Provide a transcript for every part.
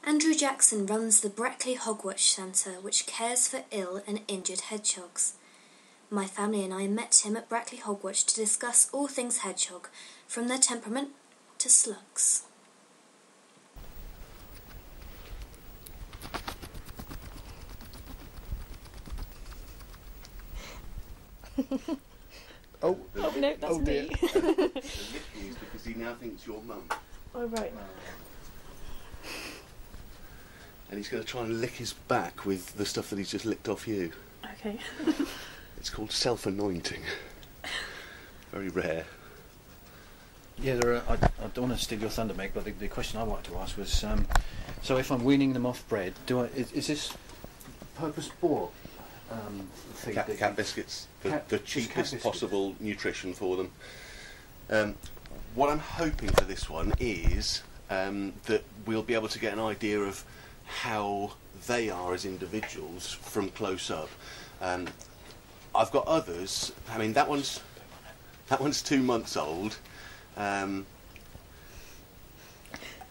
Andrew Jackson runs the Brackley Hogwatch Centre, which cares for ill and injured hedgehogs. My family and I met him at Brackley Hogwatch to discuss all things hedgehog, from their temperament to slugs. Oh no, that's me. The lick is because he now thinks you're mum. Oh, right. And he's going to try and lick his back with the stuff that he's just licked off you. Okay. It's called self-anointing. Very rare. Yeah, I don't want to steal your thunder, Meg, but the question I wanted to ask was, so if I'm weaning them off bread, is this purpose-bought feed? Cat biscuits, the cheapest possible nutrition for them. What I'm hoping for this one is that we'll be able to get an idea of how they are as individuals from close up. I've got others. I mean, that one's 2 months old.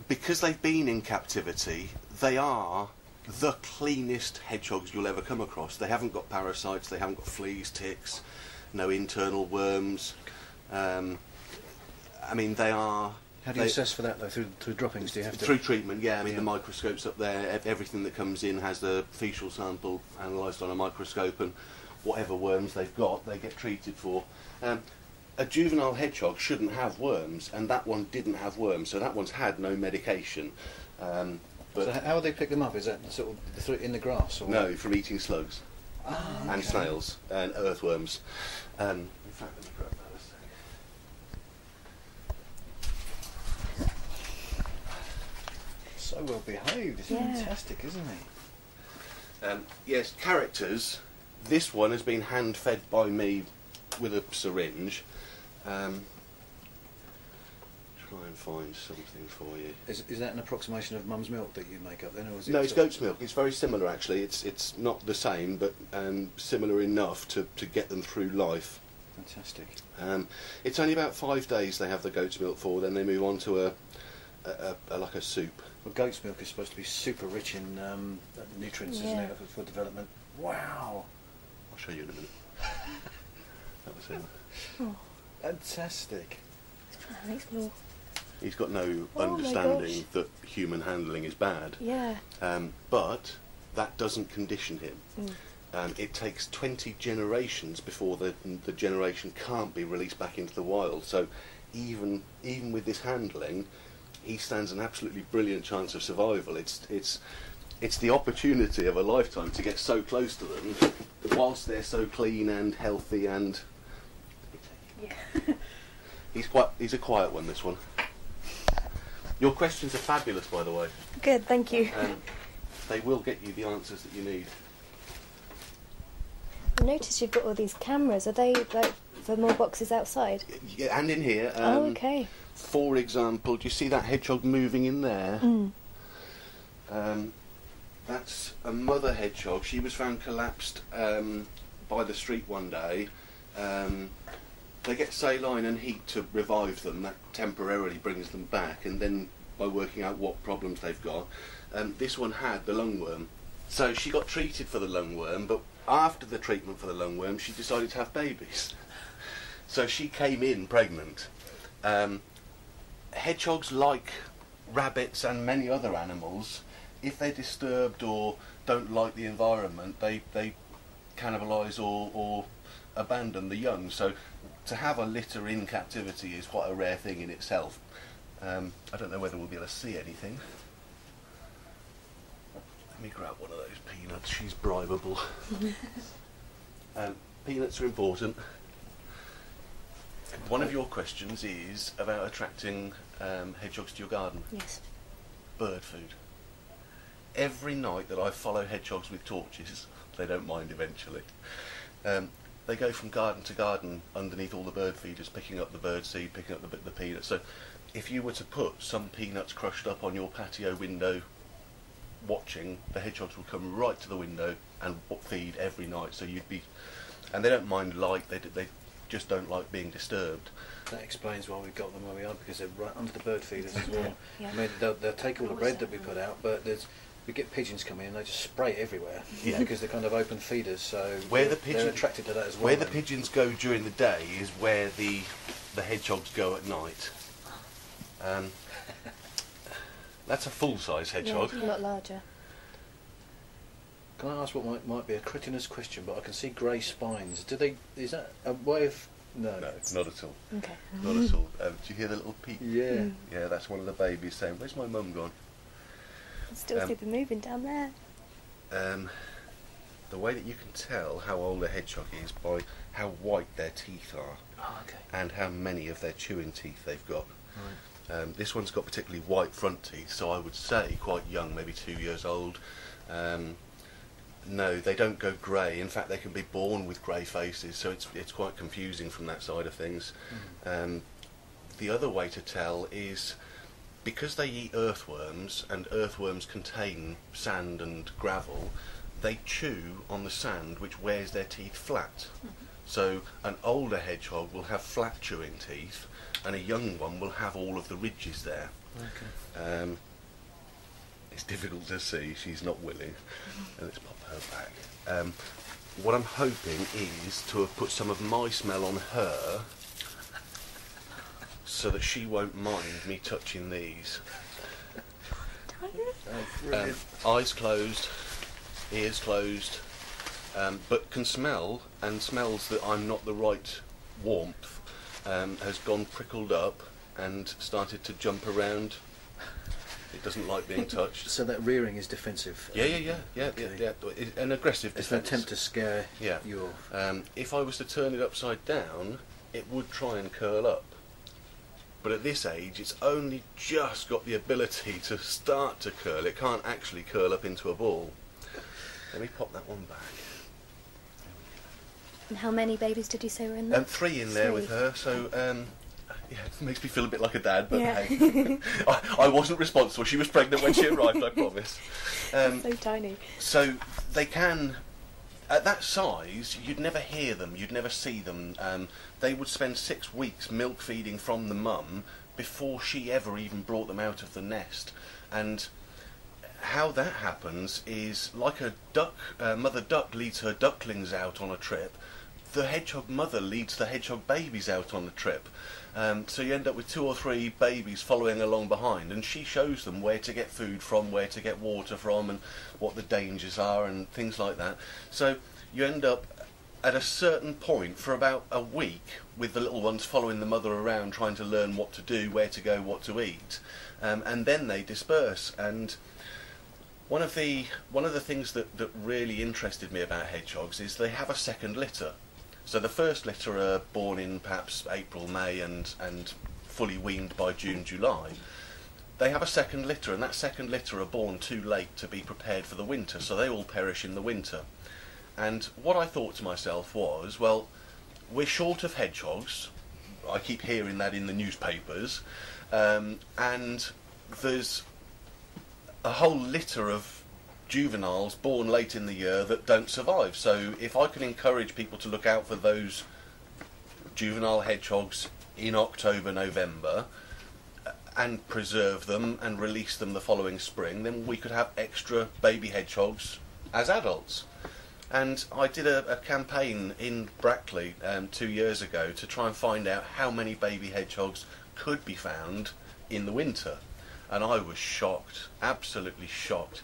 Because they've been in captivity, they are the cleanest hedgehogs you'll ever come across. They haven't got parasites, they haven't got fleas, ticks, no internal worms. I mean, they are... How do you assess for that, though? Through droppings, do you have to... Through treatment, yeah. I mean, the microscope's up there. Everything that comes in has the faecal sample analysed on a microscope, and whatever worms they've got, they get treated for. A juvenile hedgehog shouldn't have worms, and that one didn't have worms, so that one's had no medication. But so how would they pick them up? Is that sort of in the grass? Or? No, from eating slugs and snails and earthworms. In fact, let me grab that a sec. So well behaved. It's fantastic, isn't he? Yes, characters. This one has been hand-fed by me with a syringe. Try and find something for you. Is that an approximation of mum's milk that you make up then, or is it? No, it's goat's milk. It's very similar actually. It's not the same, but similar enough to get them through life. Fantastic. It's only about 5 days they have the goat's milk for. Then they move on to a like a soup. Well, goat's milk is supposed to be super rich in nutrients, isn't it, for development? Wow. I'll show you in a minute. That was him. Oh. Fantastic. Explore. He's got no understanding that human handling is bad. Yeah. But that doesn't condition him. It takes 20 generations before the generation can't be released back into the wild. So even with this handling, he stands an absolutely brilliant chance of survival. It's the opportunity of a lifetime to get so close to them whilst they're so clean and healthy and... Yeah. He's a quiet one, this one. Your questions are fabulous, by the way. Good, thank you. They will get you the answers that you need. I noticed you've got all these cameras. Are they like for more boxes outside? Yeah, and in here. Oh, okay. For example, do you see that hedgehog moving in there? That's a mother hedgehog. She was found collapsed by the street one day. They get saline and heat to revive them. That temporarily brings them back, and then by working out what problems they've got, this one had the lungworm. So she got treated for the lungworm, but after the treatment for the lungworm, she decided to have babies. So she came in pregnant. Hedgehogs, like rabbits and many other animals, if they're disturbed or don't like the environment, they cannibalise or abandon the young. So to have a litter in captivity is quite a rare thing in itself. I don't know whether we'll be able to see anything. Let me grab one of those peanuts. She's bribable. Peanuts are important. One of your questions is about attracting hedgehogs to your garden. Yes. Bird food. Every night that I follow hedgehogs with torches, they don't mind eventually. They go from garden to garden underneath all the bird feeders, picking up the bird seed, picking up the peanuts. So if you were to put some peanuts crushed up on your patio window watching, the hedgehogs will come right to the window and feed every night. So you'd be... And they don't mind light, just don't like being disturbed. That explains why we've got them where we are, because they're right under the bird feeders as well. Yeah. I mean, they'll take all the bread that we put out, but we get pigeons coming in, they just spray it everywhere. Yeah. Because they're kind of open feeders, so They're attracted to that as well. Where the pigeons go during the day is where the hedgehogs go at night. That's a full-size hedgehog. Yeah, a lot larger. Can I ask what might be a cretinous question, but I can see grey spines. Is that a way of... No, not at all. Okay. Not at all. Do you hear the little peep? Yeah. Yeah, that's one of the babies saying, "Where's my mum gone?" I still see them moving down there. The way that you can tell how old a hedgehog is by how white their teeth are, and how many of their chewing teeth they've got. Right. This one's got particularly white front teeth, so I would say quite young, maybe 2 years old. No, they don't go grey. In fact, they can be born with grey faces, so it's quite confusing from that side of things. The other way to tell is, because they eat earthworms, and earthworms contain sand and gravel, they chew on the sand, which wears their teeth flat. So an older hedgehog will have flat chewing teeth, and a young one will have all of the ridges there. Okay. It's difficult to see, she's not willing. Let's pop her back. What I'm hoping is to have put some of my smell on her, so that she won't mind me touching these. Eyes closed, ears closed, but can smell, and smells that I'm not the right warmth, has gone prickled up and started to jump around. It doesn't like being touched. So that rearing is defensive? Yeah. An aggressive defence. It's an attempt to scare you off. If I was to turn it upside down, it would try and curl up. But at this age, it's only just got the ability to start to curl. It can't actually curl up into a ball. Let me pop that one back. And how many babies did you say were in there? 3 in there with her, so yeah, it makes me feel a bit like a dad, but Yeah. hey, I wasn't responsible. She was pregnant when she arrived, I promise. So tiny. So they can, at that size, you'd never hear them, you'd never see them. They would spend 6 weeks milk feeding from the mum before she ever even brought them out of the nest. And how that happens is, like a duck, mother duck leads her ducklings out on a trip, the hedgehog mother leads the hedgehog babies out on the trip. So you end up with 2 or 3 babies following along behind, and she shows them where to get food from, where to get water from, and what the dangers are and things like that. So you end up at a certain point for about a week with the little ones following the mother around, trying to learn what to do, where to go, what to eat, and then they disperse. And one of the things that really interested me about hedgehogs is they have a second litter. So the first litter are born in perhaps April, May, and fully weaned by June, July. They have a second litter, and that second litter are born too late to be prepared for the winter, so they all perish in the winter. And what I thought to myself was, well, we're short of hedgehogs. I keep hearing that in the newspapers. And there's a whole litter of juveniles born late in the year that don't survive. So if I can encourage people to look out for those juvenile hedgehogs in October, November, and preserve them and release them the following spring, then we could have extra baby hedgehogs as adults. And I did a campaign in Brackley 2 years ago to try and find out how many baby hedgehogs could be found in the winter. And I was shocked, absolutely shocked.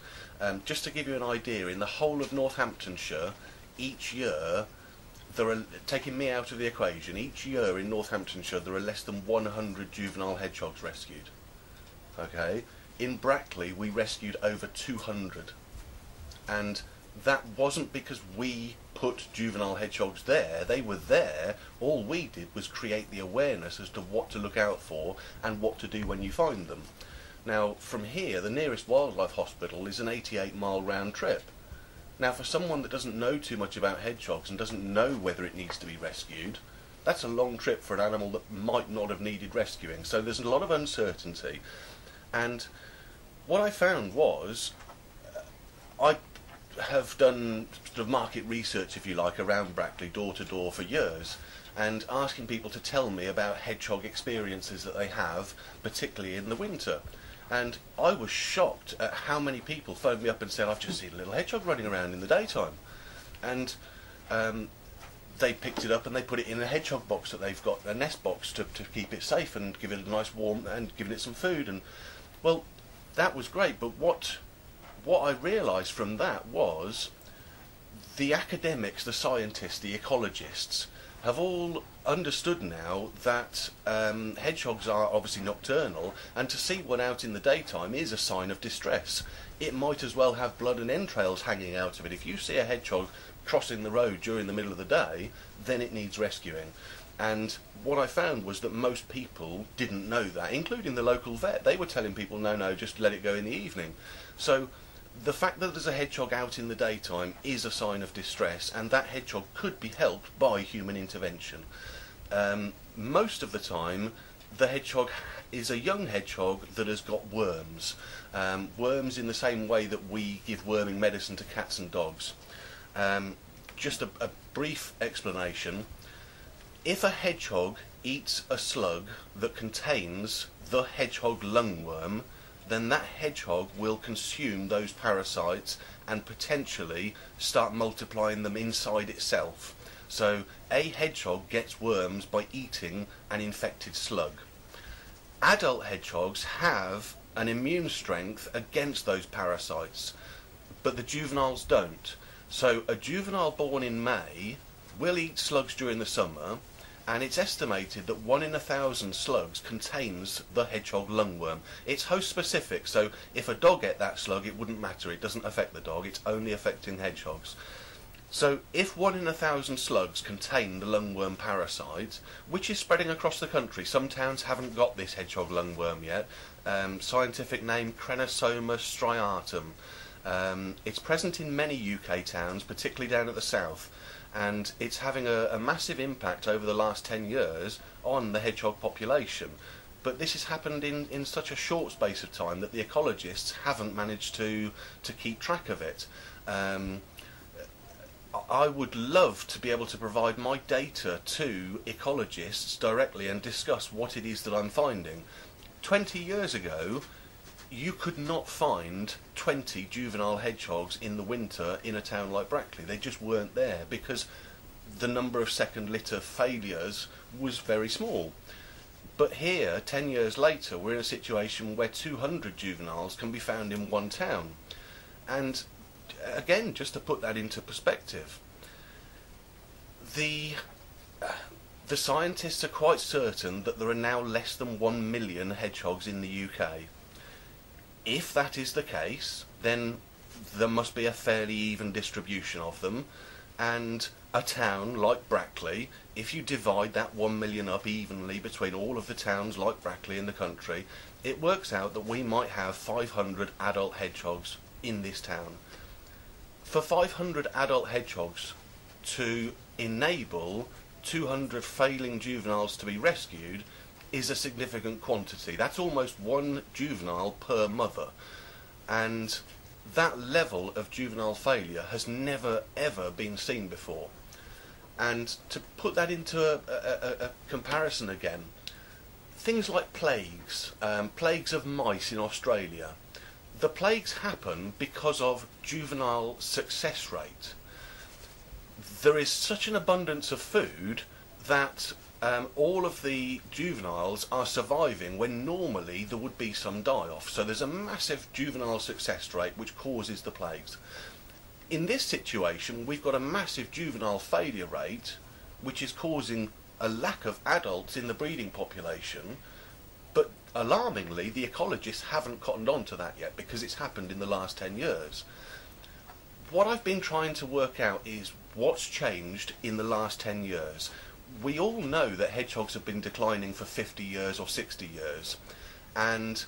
Just to give you an idea, in the whole of Northamptonshire, each year, there are, taking me out of the equation, each year in Northamptonshire there are less than 100 juvenile hedgehogs rescued. Okay? In Brackley we rescued over 200. And that wasn't because we put juvenile hedgehogs there. They were there. All we did was create the awareness as to what to look out for and what to do when you find them. Now, from here, the nearest wildlife hospital is an 88-mile round trip. Now, for someone that doesn't know too much about hedgehogs and doesn't know whether it needs to be rescued, that's a long trip for an animal that might not have needed rescuing. So there's a lot of uncertainty. And what I found was, I have done sort of market research, if you like, around Brackley, door to door for years. and asking people to tell me about hedgehog experiences that they have, particularly in the winter. And I was shocked at how many people phoned me up and said, I've just seen a little hedgehog running around in the daytime. And they picked it up and they put it in a hedgehog box that they've got, a nest box to keep it safe and give it a nice warm, and giving it some food. And well, that was great, but what I realised from that was the academics, the scientists, the ecologists have all understood now that hedgehogs are obviously nocturnal, and to see one out in the daytime is a sign of distress. It might as well have blood and entrails hanging out of it. If you see a hedgehog crossing the road during the middle of the day, then it needs rescuing. And what I found was that most people didn't know that, including the local vet. They were telling people, no, just let it go in the evening. So the fact that there's a hedgehog out in the daytime is a sign of distress, and that hedgehog could be helped by human intervention. Most of the time, the hedgehog is a young hedgehog that has got worms. Worms in the same way that we give worming medicine to cats and dogs. Just a brief explanation. If a hedgehog eats a slug that contains the hedgehog lungworm, then that hedgehog will consume those parasites and potentially start multiplying them inside itself. So a hedgehog gets worms by eating an infected slug. Adult hedgehogs have an immune strength against those parasites, but the juveniles don't. So a juvenile born in May will eat slugs during the summer, and it's estimated that 1 in 1,000 slugs contains the hedgehog lungworm. It's host specific, so if a dog ate that slug, it wouldn't matter. It doesn't affect the dog. It's only affecting hedgehogs. So if 1 in 1,000 slugs contain the lungworm parasite, which is spreading across the country, some towns haven't got this hedgehog lungworm yet. Scientific name Crenosoma striatum. It's present in many UK towns, particularly down at the south, and it's having a massive impact over the last 10 years on the hedgehog population. But this has happened in such a short space of time that the ecologists haven't managed to keep track of it. I would love to be able to provide my data to ecologists directly and discuss what it is that I'm finding. 20 years ago, you could not find 20 juvenile hedgehogs in the winter in a town like Brackley. They just weren't there because the number of second litter failures was very small. But here, 10 years later, we're in a situation where 200 juveniles can be found in one town. And again, just to put that into perspective, the scientists are quite certain that there are now less than 1 million hedgehogs in the UK. If that is the case, then there must be a fairly even distribution of them, and a town like Brackley, if you divide that 1 million up evenly between all of the towns like Brackley in the country, it works out that we might have 500 adult hedgehogs in this town. For 500 adult hedgehogs to enable 200 failing juveniles to be rescued is a significant quantity. That's almost 1 juvenile per mother, and that level of juvenile failure has never ever been seen before. And to put that into a comparison again, things like plagues, plagues of mice in Australia, the plagues happen because of juvenile success rate. There is such an abundance of food that all of the juveniles are surviving when normally there would be some die-off. So there's a massive juvenile success rate which causes the plagues. In this situation, we've got a massive juvenile failure rate which is causing a lack of adults in the breeding population, but alarmingly the ecologists haven't cottoned on to that yet because it's happened in the last 10 years. What I've been trying to work out is what's changed in the last 10 years. We all know that hedgehogs have been declining for 50 years or 60 years, and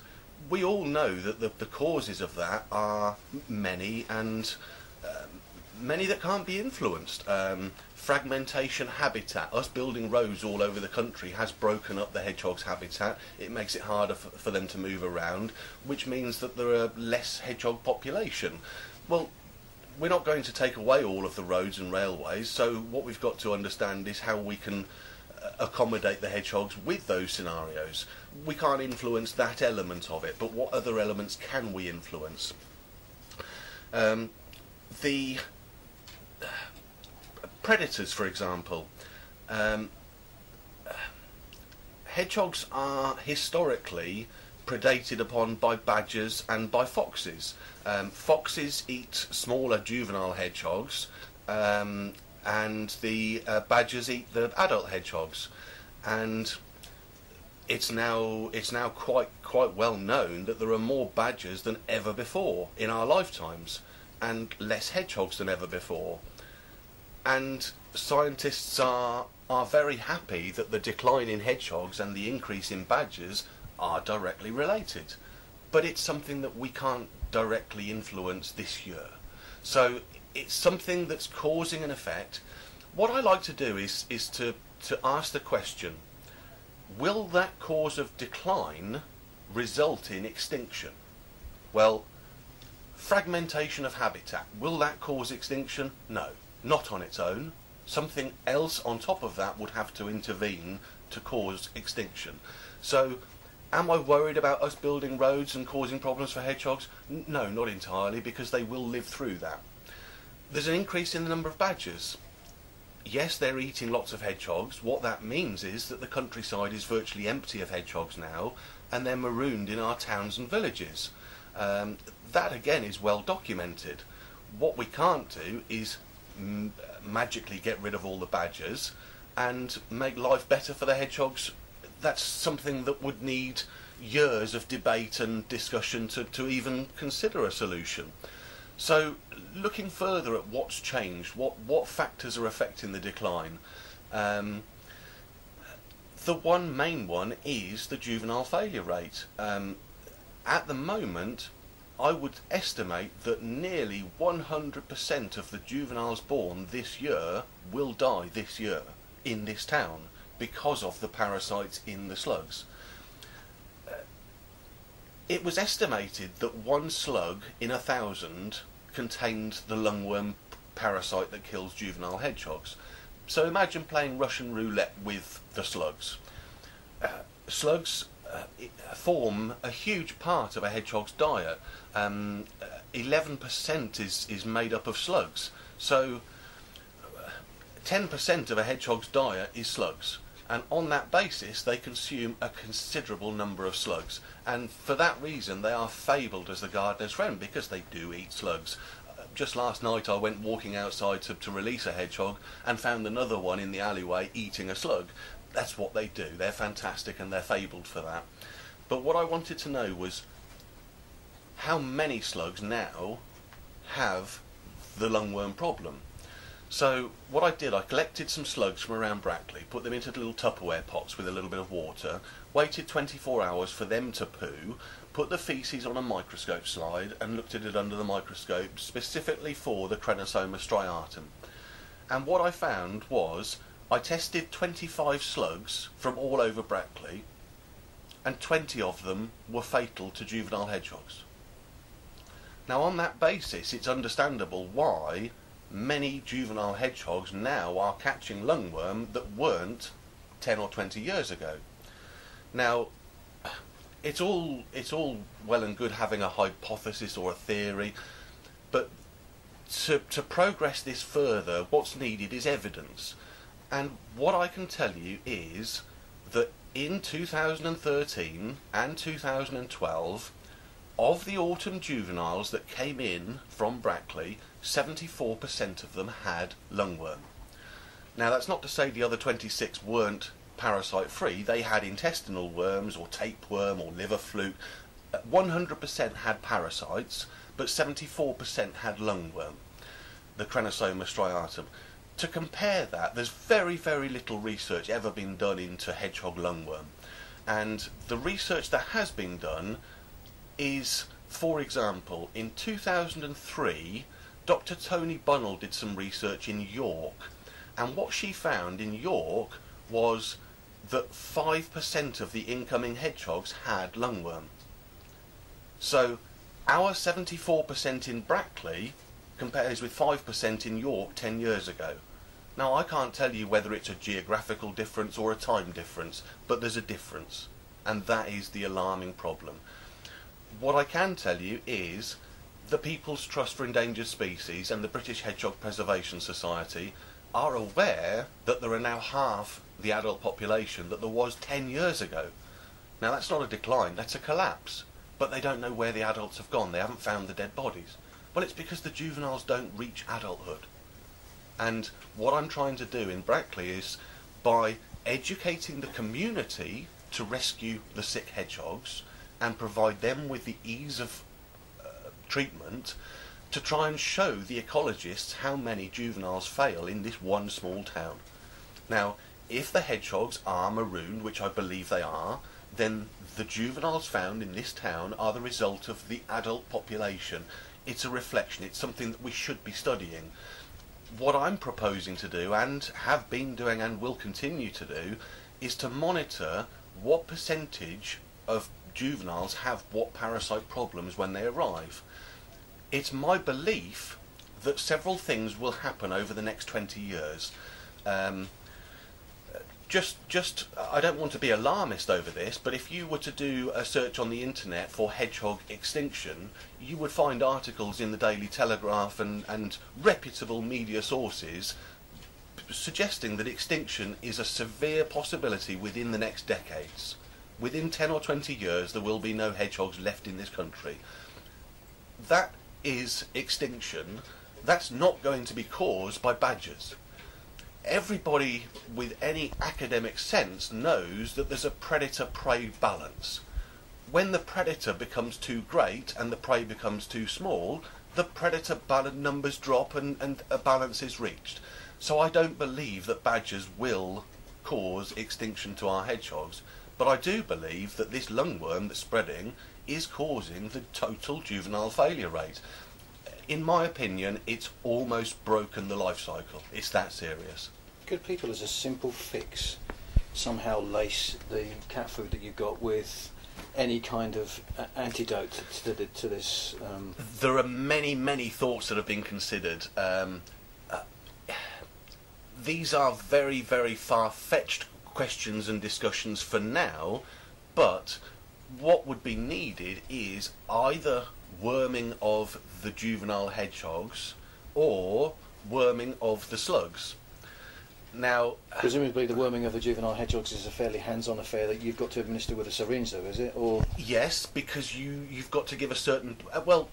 we all know that the causes of that are many, and many that can't be influenced. Fragmentation habitat, us building roads all over the country has broken up the hedgehog's habitat. It makes it harder for them to move around, which means that there are less hedgehog population. Well, we're not going to take away all of the roads and railways, so what we've got to understand is how we can accommodate the hedgehogs with those scenarios. We can't influence that element of it, but what other elements can we influence? The predators, for example. Hedgehogs are historically predated upon by badgers and by foxes. Foxes eat smaller juvenile hedgehogs, and the badgers eat the adult hedgehogs. And it's now quite well known that there are more badgers than ever before in our lifetimes, and less hedgehogs than ever before. And scientists are very happy that the decline in hedgehogs and the increase in badgers are directly related. But it's something that we can't directly influence this year. So it's something that's causing an effect. What I like to do is to ask the question, will that cause of decline result in extinction? Well, fragmentation of habitat, will that cause extinction? No, not on its own. Something else on top of that would have to intervene to cause extinction. So, am I worried about us building roads and causing problems for hedgehogs? No, not entirely, because they will live through that. There's an increase in the number of badgers. Yes, they're eating lots of hedgehogs. What that means is that the countryside is virtually empty of hedgehogs now, and they're marooned in our towns and villages. That again is well documented. What we can't do is magically get rid of all the badgers and make life better for the hedgehogs. That's something that would need years of debate and discussion to even consider a solution. So looking further at what's changed, what factors are affecting the decline, the one main one is the juvenile failure rate. At the moment, I would estimate that nearly 100% of the juveniles born this year will die this year in this town because of the parasites in the slugs. It was estimated that one slug in 1,000 contained the lungworm parasite that kills juvenile hedgehogs. So imagine playing Russian roulette with the slugs. Slugs form a huge part of a hedgehog's diet. 11% is made up of slugs. So 10% of a hedgehog's diet is slugs. And on that basis they consume a considerable number of slugs. And for that reason they are fabled as the gardener's friend, because they do eat slugs. Just last night I went walking outside to release a hedgehog and found another one in the alleyway eating a slug. That's what they do. They're fantastic and they're fabled for that. But what I wanted to know was how many slugs now have the lungworm problem. So what I did, I collected some slugs from around Brackley, put them into little Tupperware pots with a little bit of water, waited 24 hours for them to poo, put the faeces on a microscope slide and looked at it under the microscope specifically for the Cannibalism striatum. And what I found was I tested 25 slugs from all over Brackley, and 20 of them were fatal to juvenile hedgehogs. Now on that basis it's understandable why many juvenile hedgehogs now are catching lungworm that weren't 10 or 20 years ago. Now it's all well and good having a hypothesis or a theory, but to progress this further, what's needed is evidence. And what I can tell you is that in 2013 and 2012, of the autumn juveniles that came in from Brackley, 74% of them had lungworm. Now that's not to say the other 26 weren't parasite free. They had intestinal worms or tapeworm or liver fluke. 100% had parasites, but 74% had lungworm, the Cannibalism striatum. To compare that, there's very, very little research ever been done into hedgehog lungworm. And the research that has been done is, for example, in 2003, Dr. Tony Bunnell did some research in York. And what she found in York was that 5% of the incoming hedgehogs had lungworm. So our 74% in Brackley compares with 5% in York 10 years ago. Now, I can't tell you whether it's a geographical difference or a time difference, but there's a difference, and that is the alarming problem. What I can tell you is the People's Trust for Endangered Species and the British Hedgehog Preservation Society are aware that there are now half the adult population that there was 10 years ago. Now, that's not a decline, that's a collapse. But they don't know where the adults have gone. They haven't found the dead bodies. Well, it's because the juveniles don't reach adulthood. And what I'm trying to do in Brackley is, by educating the community to rescue the sick hedgehogs and provide them with the ease of treatment, to try and show the ecologists how many juveniles fail in this one small town. Now, if the hedgehogs are marooned, which I believe they are, then the juveniles found in this town are the result of the adult population. It's a reflection, it's something that we should be studying. What I'm proposing to do, and have been doing and will continue to do, is to monitor what percentage of juveniles have what parasite problems when they arrive. It's my belief that several things will happen over the next 20 years. I don't want to be alarmist over this, but if you were to do a search on the internet for hedgehog extinction, you would find articles in the Daily Telegraph and reputable media sources suggesting that extinction is a severe possibility within the next decades. Within 10 or 20 years there will be no hedgehogs left in this country. That is extinction. That's not going to be caused by badgers. Everybody with any academic sense knows that there's a predator-prey balance. When the predator becomes too great and the prey becomes too small, the predator numbers drop and a balance is reached. So I don't believe that badgers will cause extinction to our hedgehogs, but I do believe that this lungworm that's spreading is causing the total juvenile failure rate. In my opinion, it's almost broken the life cycle. It's that serious. Could people, as a simple fix, somehow lace the cat food that you've got with any kind of antidote to this? There are many thoughts that have been considered. These are very far-fetched questions and discussions for now, but what would be needed is either worming of the juvenile hedgehogs or worming of the slugs. Now, presumably the worming of the juvenile hedgehogs is a fairly hands-on affair that you've got to administer with a syringe, though, is it? Or yes, because you've got to give a certain... well,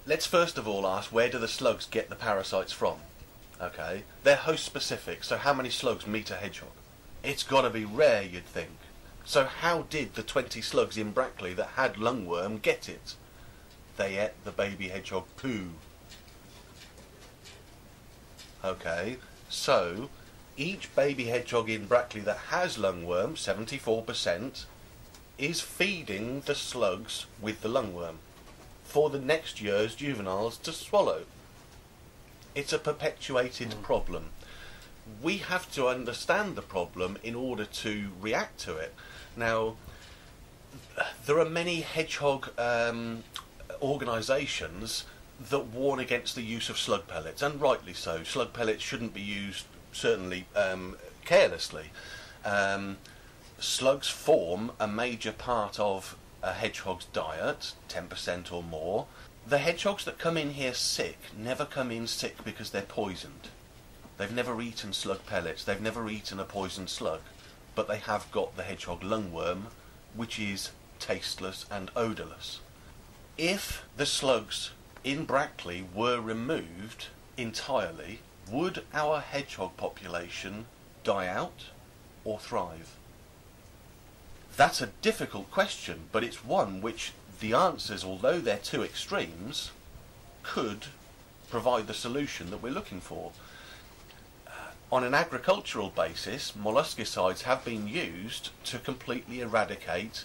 let's first of all ask, where do the slugs get the parasites from? Okay, they're host-specific, so how many slugs meet a hedgehog? It's got to be rare, you'd think. So how did the 20 slugs in Brackley that had lungworm get it? They ate the baby hedgehog poo. Okay, so each baby hedgehog in Brackley that has lungworm, 74%, is feeding the slugs with the lungworm for the next year's juveniles to swallow. It's a perpetuated problem. We have to understand the problem in order to react to it. Now, there are many hedgehog organisations that warn against the use of slug pellets, and rightly so. Slug pellets shouldn't be used, certainly, carelessly. Slugs form a major part of a hedgehog's diet, 10% or more. The hedgehogs that come in here sick never come in sick because they're poisoned. They've never eaten slug pellets, they've never eaten a poisoned slug, but they have got the hedgehog lungworm, which is tasteless and odourless. If the slugs in Brackley were removed entirely, would our hedgehog population die out or thrive? That's a difficult question, but it's one which the answers, although they're two extremes, could provide the solution that we're looking for. On an agricultural basis, molluscicides have been used to completely eradicate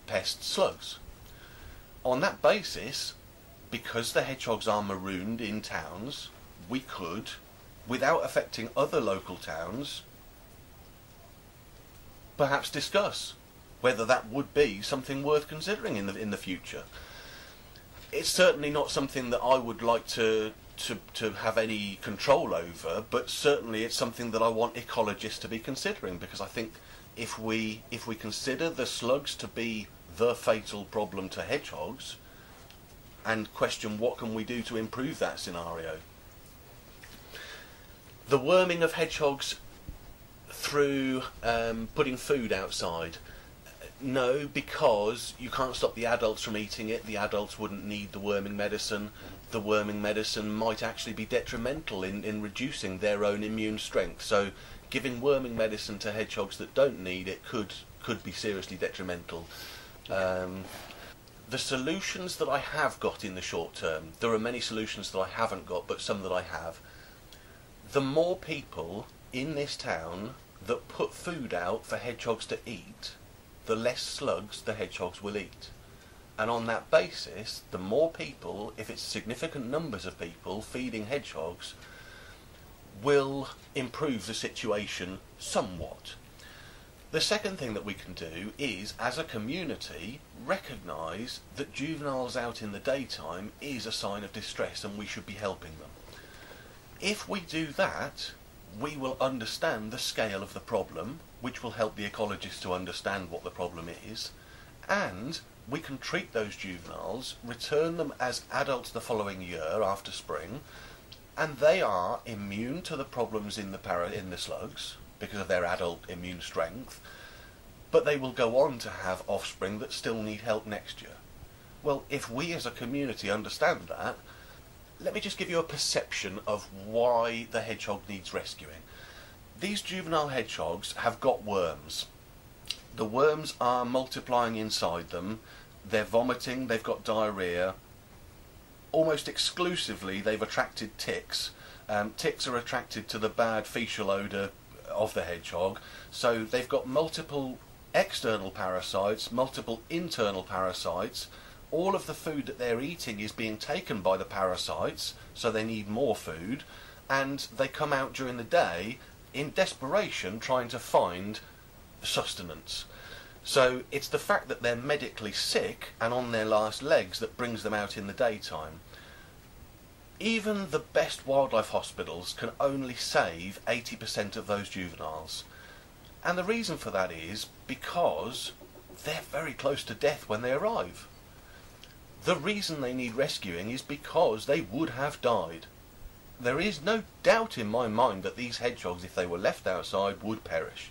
pest slugs. On that basis, because the hedgehogs are marooned in towns, we could, without affecting other local towns, perhaps discuss whether that would be something worth considering in the future. It's certainly not something that I would like to to have any control over, but certainly it's something that I want ecologists to be considering, because I think if we consider the slugs to be the fatal problem to hedgehogs, and question what can we do to improve that scenario. The worming of hedgehogs through putting food outside. No, because you can't stop the adults from eating it. The adults wouldn't need the worming medicine. The worming medicine might actually be detrimental in reducing their own immune strength. So giving worming medicine to hedgehogs that don't need it could be seriously detrimental. The solutions that I have got in the short term, there are many solutions that I haven't got, but some that I have. The more people in this town that put food out for hedgehogs to eat, the less slugs the hedgehogs will eat. And on that basis, the more people, if it's significant numbers of people feeding hedgehogs, will improve the situation somewhat. The second thing that we can do is, as a community, recognise that juveniles out in the daytime is a sign of distress and we should be helping them. If we do that, we will understand the scale of the problem, which will help the ecologists to understand what the problem is, and we can treat those juveniles, return them as adults the following year after spring, and they are immune to the problems in the slugs because of their adult immune strength, but they will go on to have offspring that still need help next year. Well, if we as a community understand that, let me just give you a perception of why the hedgehog needs rescuing. These juvenile hedgehogs have got worms. The worms are multiplying inside them, they're vomiting, they've got diarrhoea. Almost exclusively they've attracted ticks. Ticks are attracted to the bad faecal odour of the hedgehog, so they've got multiple external parasites, multiple internal parasites. All of the food that they're eating is being taken by the parasites, so they need more food, and they come out during the day in desperation trying to find sustenance. So it's the fact that they're medically sick and on their last legs that brings them out in the daytime. Even the best wildlife hospitals can only save 80% of those juveniles. And the reason for that is because they're very close to death when they arrive. The reason they need rescuing is because they would have died. There is no doubt in my mind that these hedgehogs, if they were left outside, would perish.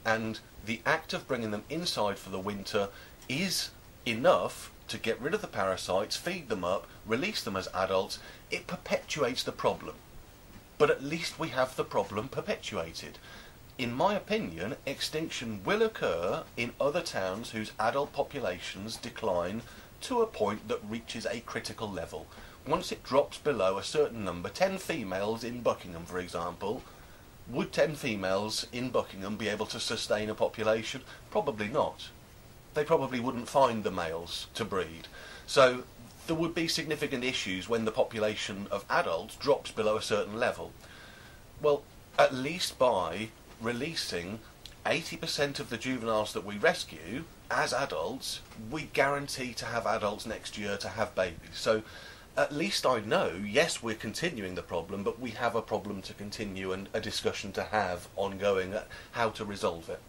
And the act of bringing them inside for the winter is enough to get rid of the parasites, feed them up, release them as adults. It perpetuates the problem. But at least we have the problem perpetuated. In my opinion, extinction will occur in other towns whose adult populations decline to a point that reaches a critical level. Once it drops below a certain number, 10 females in Buckingham, for example, would 10 females in Buckingham be able to sustain a population? Probably not. They probably wouldn't find the males to breed. So there would be significant issues when the population of adults drops below a certain level. Well, at least by releasing 80% of the juveniles that we rescue as adults, we guarantee to have adults next year to have babies. So at least I know, yes, we're continuing the problem, but we have a problem to continue and a discussion to have ongoing at how to resolve it.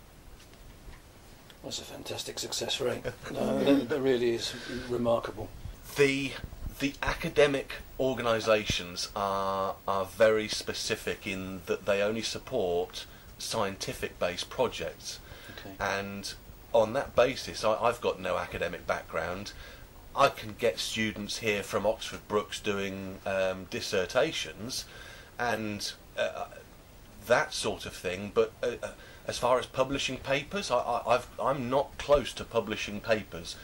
That's a fantastic success rate. No, that really is remarkable. The academic organisations are very specific in that they only support scientific-based projects. Okay. And on that basis, I've got no academic background. I can get students here from Oxford Brookes doing dissertations and that sort of thing, but as far as publishing papers, I'm not close to publishing papers.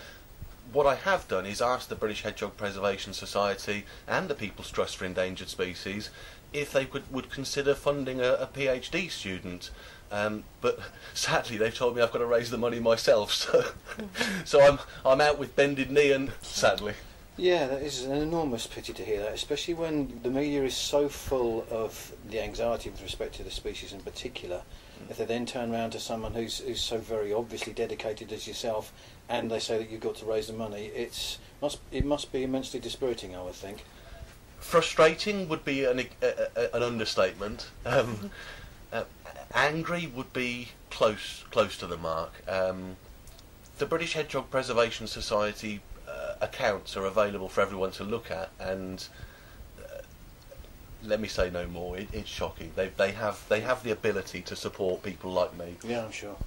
What I have done is asked the British Hedgehog Preservation Society and the People's Trust for Endangered Species if they would consider funding a PhD student. But sadly they've told me I've got to raise the money myself, so I'm out with bended knee, and sadly. Yeah, that is an enormous pity to hear that, especially when the media is so full of the anxiety with respect to the species in particular. If they then turn around to someone who's so very obviously dedicated as yourself, and they say that you've got to raise the money, it must be immensely dispiriting, I would think. Frustrating would be an understatement. Angry would be close to the mark. The British Hedgehog Preservation Society accounts are available for everyone to look at, and let me say no more. It's shocking. They have the ability to support people like me. Yeah, I'm sure.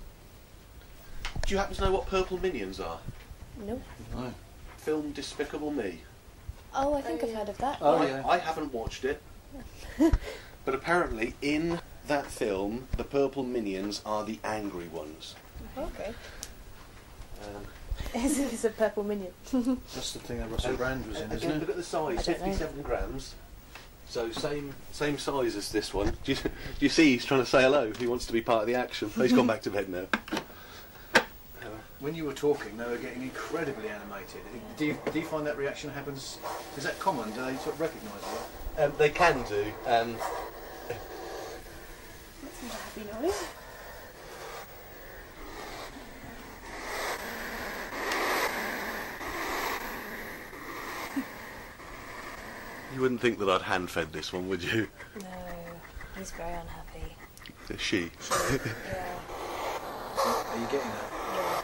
Do you happen to know what purple minions are? Nope. No. Film Despicable Me. Oh, I think I've heard of that. Oh, I, yeah. I haven't watched it, but apparently in that film, the purple minions are the angry ones. Okay. Um, It's a purple minion. That's the thing that Russell Brand was in, isn't Again, it? look at the size, I don't know. 57 grams. So same size as this one. Do you see he's trying to say hello? He wants to be part of the action. Oh, he's gone back to bed now. When you were talking, they were getting incredibly animated. Do you find that reaction happens? Is that common? Do they sort of recognise it? They can do. That's not a happy noise. You wouldn't think that I'd hand-fed this one, would you? No, he's very unhappy. She. Yeah. Are you getting that? Yeah.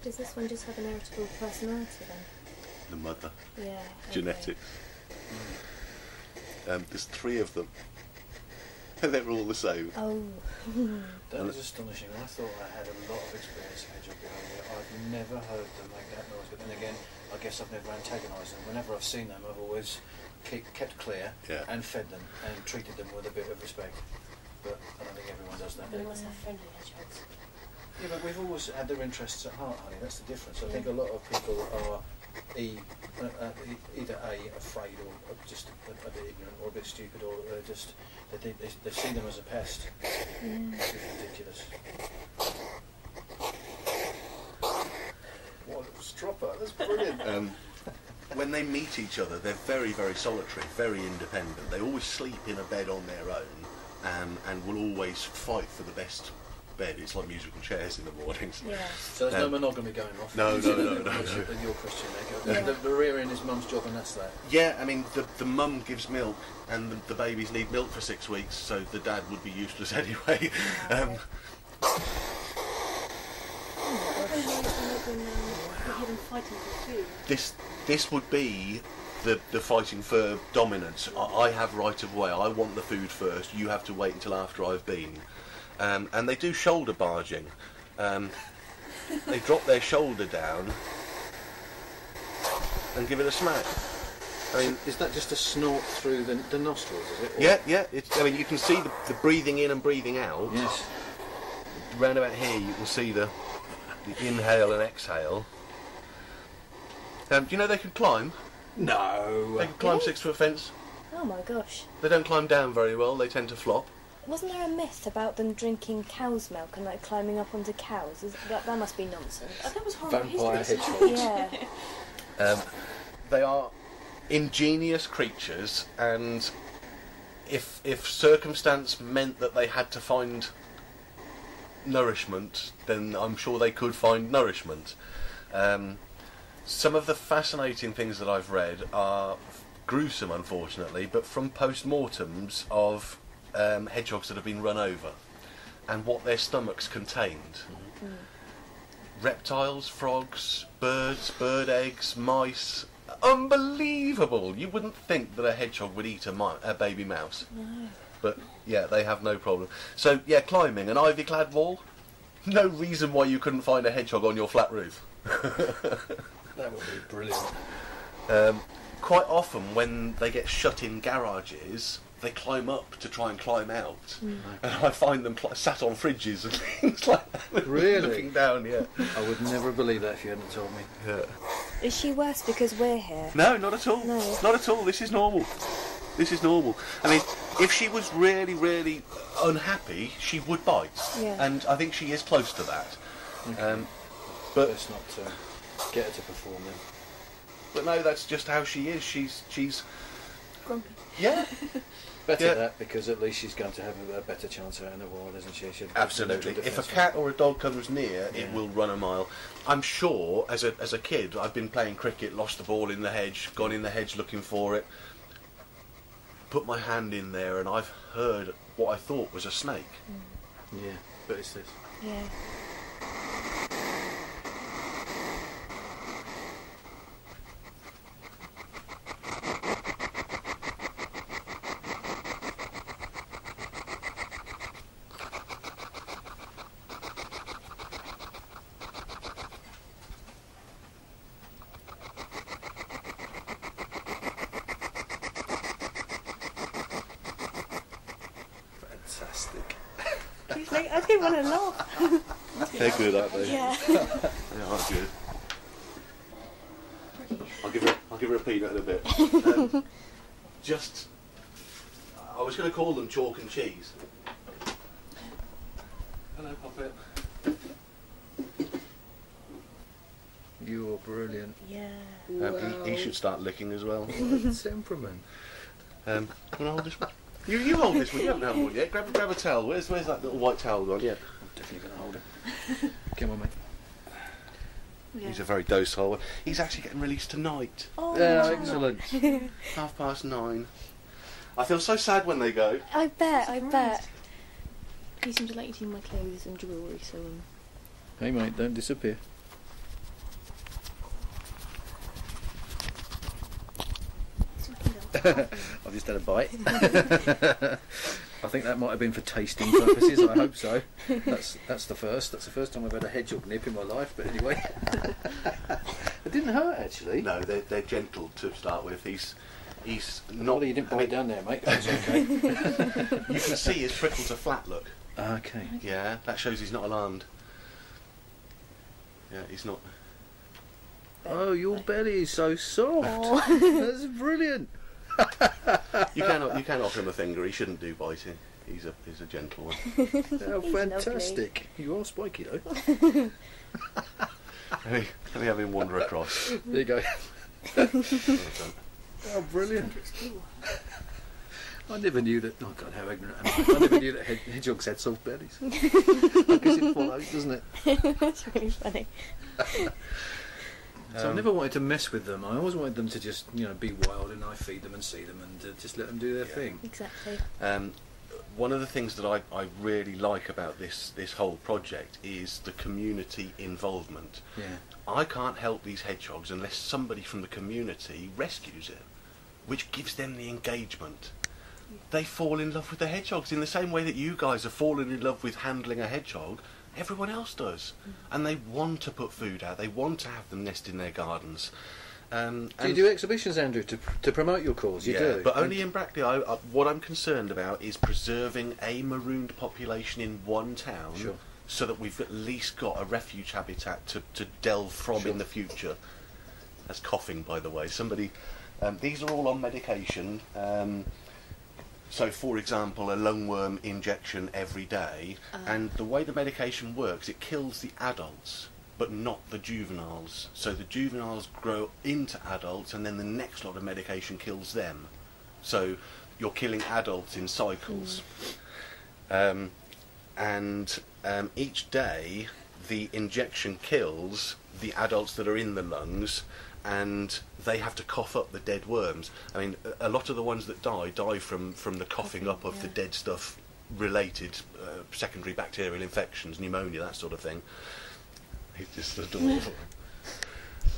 Does this one just have an irritable personality then? The mother. Yeah. Okay. Genetics. There's 3 of them. They're all the same. Oh. That is astonishing. I thought I had a lot of experience in hedgehog behaviour. I've never heard them make that noise, but then again, I guess I've never antagonised them. Whenever I've seen them, I've always kept clear and fed them and treated them with a bit of respect. But I don't think everyone does that. They must have friendly hedgehogs. Yeah, but we've always had their interests at heart, honey. That's the difference. I think a lot of people are either afraid or just a bit ignorant or a bit stupid, or just they see them as a pest. It's ridiculous. What a stropper! That's brilliant. When they meet each other, they're very, very solitary, very independent. They always sleep in a bed on their own, and will always fight for the best bed. It's like musical chairs in the mornings. Yeah. So there's no monogamy going off. No. Your question, the rearing is mum's job, and that's that. Yeah, I mean, the mum gives milk, and the babies need milk for 6 weeks, so the dad would be useless anyway. This would be the fighting for dominance. I have right of way. I want the food first. You have to wait until after I've been. And they do shoulder barging. They drop their shoulder down and give it a smack. I mean, is that just a snort through the nostrils? Is it? Or? Yeah. I mean, you can see the breathing in and breathing out. Yes. Round about here, you can see the inhale and exhale. Do you know they can climb? No. They can climb 6-foot fence. Oh my gosh. They don't climb down very well. They tend to flop. Wasn't there a myth about them drinking cow's milk and like climbing up onto cows? That must be nonsense. Oh, that was horrible. Vampire hedgehogs. Yeah. They are ingenious creatures, and if circumstance meant that they had to find nourishment, then I'm sure they could find nourishment. Some of the fascinating things that I've read are gruesome, unfortunately, but from post-mortems of hedgehogs that have been run over and what their stomachs contained. Reptiles, frogs, birds, bird eggs, mice. Unbelievable! You wouldn't think that a hedgehog would eat a baby mouse. No. But yeah, they have no problem. So yeah, climbing an ivy-clad wall. No reason why you couldn't find a hedgehog on your flat roof. That would be brilliant. Quite often when they get shut in garages, they climb up to try and climb out. And I find them sat on fridges and things like that. Really? Looking down, yeah. I would never believe that if you hadn't told me. Yeah. Is she worse because we're here? No, not at all. No. Not at all. This is normal. This is normal. I mean, if she was really, really unhappy, she would bite. Yeah. And I think she is close to that. Okay. But let's not get her to perform then. But no, that's just how she is. She's Grumpy. yeah. Better that, because at least she's going to have a better chance out in the wild, isn't she? Absolutely. If a cat or a dog comes near, it will run a mile. I'm sure, as a kid, I've been playing cricket, lost the ball in the hedge, gone in the hedge looking for it, put my hand in there, and I've heard what I thought was a snake. Yeah, but it's this. Yeah. Fantastic. She's like, I didn't want to laugh. They're good, aren't they? Yeah. They are good. I'll give her a peanut in a bit. I was going to call them chalk and cheese. Hello, Puppet. You're brilliant. Yeah. He should start licking as well. Temperament. Can I hold this one? You hold this one. You haven't held one yet. Grab a towel. Where's that little white towel gone? Yeah. I'm definitely going to hold it. Come on, mate. Yeah. He's a very docile one. He's actually getting released tonight. Oh, Yeah, excellent. 9:30. I feel so sad when they go. I bet. He seems to like eating my clothes and jewellery, so Hey, mate, don't disappear. I've just had a bite. I think that might have been for tasting purposes. I hope so. That's the first. That's the first time I've had a hedgehog nip in my life. But anyway, it didn't hurt actually. No, they're gentle to start with. He's not. Well, you didn't bite down there, mate. That's okay. You can see his prickles are flat. Look. Okay. Yeah, that shows he's not alarmed. Yeah, he's not. Oh, your belly is so soft. Oh. That's brilliant. You can offer him a finger. He shouldn't do biting. He's a gentle one. Oh, He's fantastic. You are spiky though. Let me have him wander across. There you go. Well done. Oh, brilliant. I never knew that. Oh God, how ignorant am I? I never knew that hedgehogs had soft bellies. I guess it follows, doesn't it? That's really funny. So I never wanted to mess with them. I always wanted them to just, be wild, and I feed them and see them, and just let them do their thing. Exactly. One of the things that I really like about this whole project is the community involvement. Yeah. I can't help these hedgehogs unless somebody from the community rescues it, which gives them the engagement. They fall in love with the hedgehogs in the same way that you guys have fallen in love with handling a hedgehog. Everyone else does, and they want to put food out. They want to have them nest in their gardens. Do you do exhibitions, Andrew, to promote your cause? You do, but only in Brackley. What I'm concerned about is preserving a marooned population in one town, Sure. so that we've at least got a refuge habitat to delve from Sure. in the future. That's coughing, by the way. Somebody. These are all on medication. So, for example, a lungworm injection every day, and the way the medication works, it kills the adults, but not the juveniles. So the juveniles grow into adults, and then the next lot of medication kills them. So you're killing adults in cycles. Each day, the injection kills the adults that are in the lungs, and they have to cough up the dead worms. I mean, a lot of the ones that die from the coughing up of the dead stuff related secondary bacterial infections, pneumonia, that sort of thing. He's just adorable.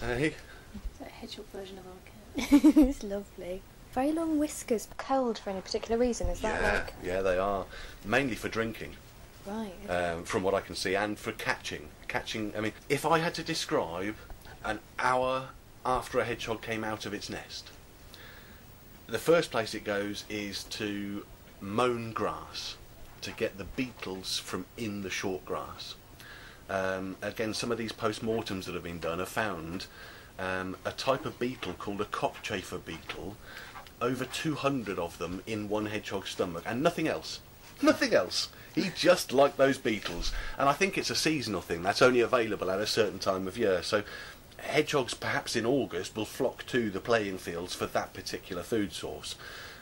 Hey? It's like a hedgehog version of our cat. It's lovely. Very long whiskers. Curled for any particular reason, is that like... Yeah, they are. Mainly for drinking. Right. From what I can see, and for catching. I mean, if I had to describe an hour after a hedgehog came out of its nest, the first place it goes is to mown grass, to get the beetles from in the short grass. Again, some of these post-mortems that have been done have found a type of beetle called a cockchafer beetle, over 200 of them in one hedgehog's stomach, and nothing else. Nothing else. He just liked those beetles, and I think it's a seasonal thing that's only available at a certain time of year. So hedgehogs, perhaps in August, will flock to the playing fields for that particular food source.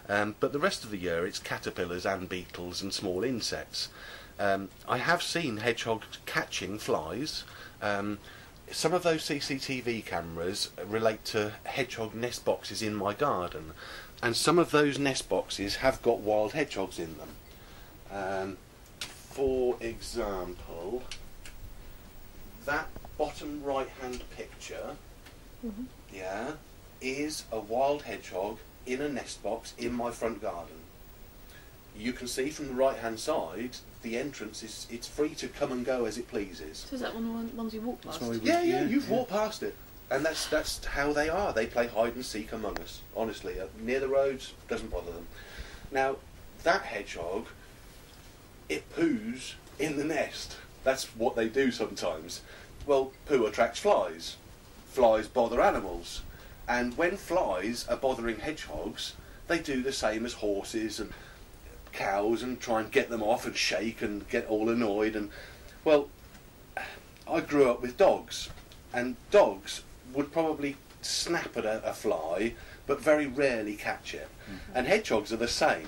But the rest of the year, it's caterpillars and beetles and small insects. I have seen hedgehogs catching flies. Some of those CCTV cameras relate to hedgehog nest boxes in my garden, and some of those nest boxes have got wild hedgehogs in them. For example, that bottom right hand picture, yeah, is a wild hedgehog in a nest box in my front garden. You can see from the right hand side the entrance is, it's free to come and go as it pleases. So is that one of the ones you walk past? Yeah, you've walked past it. And that's how they are. They play hide and seek among us, honestly. Near the roads, doesn't bother them. Now, that hedgehog, it poos in the nest. That's what they do sometimes. Well, poo attracts flies. Flies bother animals. And when flies are bothering hedgehogs, they do the same as horses and cows and try and get them off and shake and get all annoyed. And, well, I grew up with dogs, and dogs would probably snap at a fly, but very rarely catch it. And hedgehogs are the same.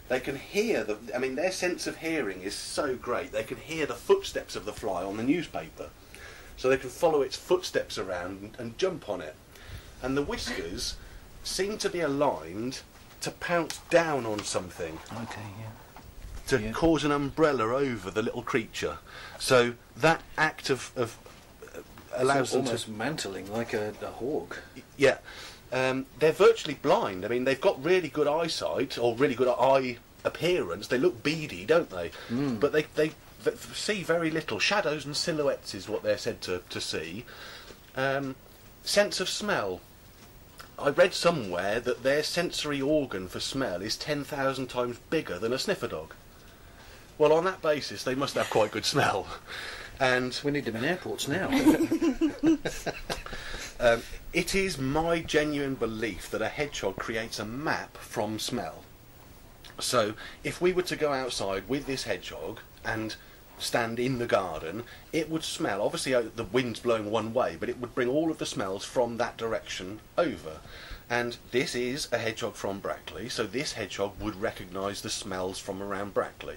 They can hear their sense of hearing is so great. They can hear the footsteps of the fly on the newspaper, so they can follow its footsteps around and jump on it. And the whiskers seem to be aligned to pounce down on something. Okay, yeah. To cause an umbrella over the little creature. So that act of allows them almost mantling like a hawk. Yeah. They're virtually blind. I mean, they've got really good eyesight, or really good eye appearance. They look beady, don't they? But they see very little. Shadows and silhouettes is what they're said to see. Sense of smell. I read somewhere that their sensory organ for smell is 10,000 times bigger than a sniffer dog. Well, on that basis, they must have quite good smell. And we need them in airports now. It is my genuine belief that a hedgehog creates a map from smell. So, if we were to go outside with this hedgehog and stand in the garden, it would smell, obviously the wind's blowing one way, but it would bring all of the smells from that direction over. And this is a hedgehog from Brackley, so this hedgehog would recognise the smells from around Brackley.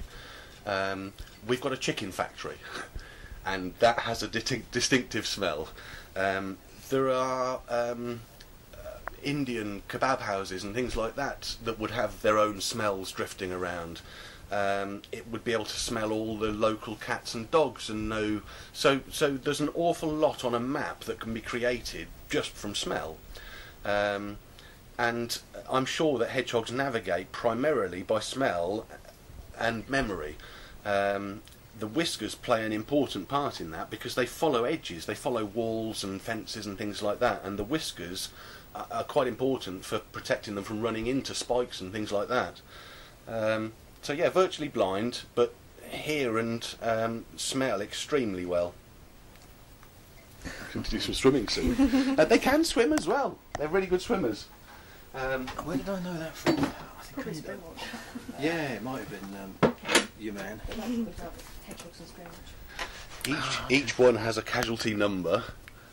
We've got a chicken factory, and that has a distinctive smell. There are Indian kebab houses and things like that that would have their own smells drifting around. It would be able to smell all the local cats and dogs and know. So there's an awful lot on a map that can be created just from smell. And I'm sure that hedgehogs navigate primarily by smell and memory. The whiskers play an important part in that because they follow edges, they follow walls and fences and things like that, and the whiskers are quite important for protecting them from running into spikes and things like that. So yeah, virtually blind, but hear and smell extremely well. I'm going to do some swimming soon. They can swim as well. They're really good swimmers. Where did I know that from? I think Probably Springwatch. Yeah, it might have been your man. Hedgehogs and Springwatch. Each one has a casualty number.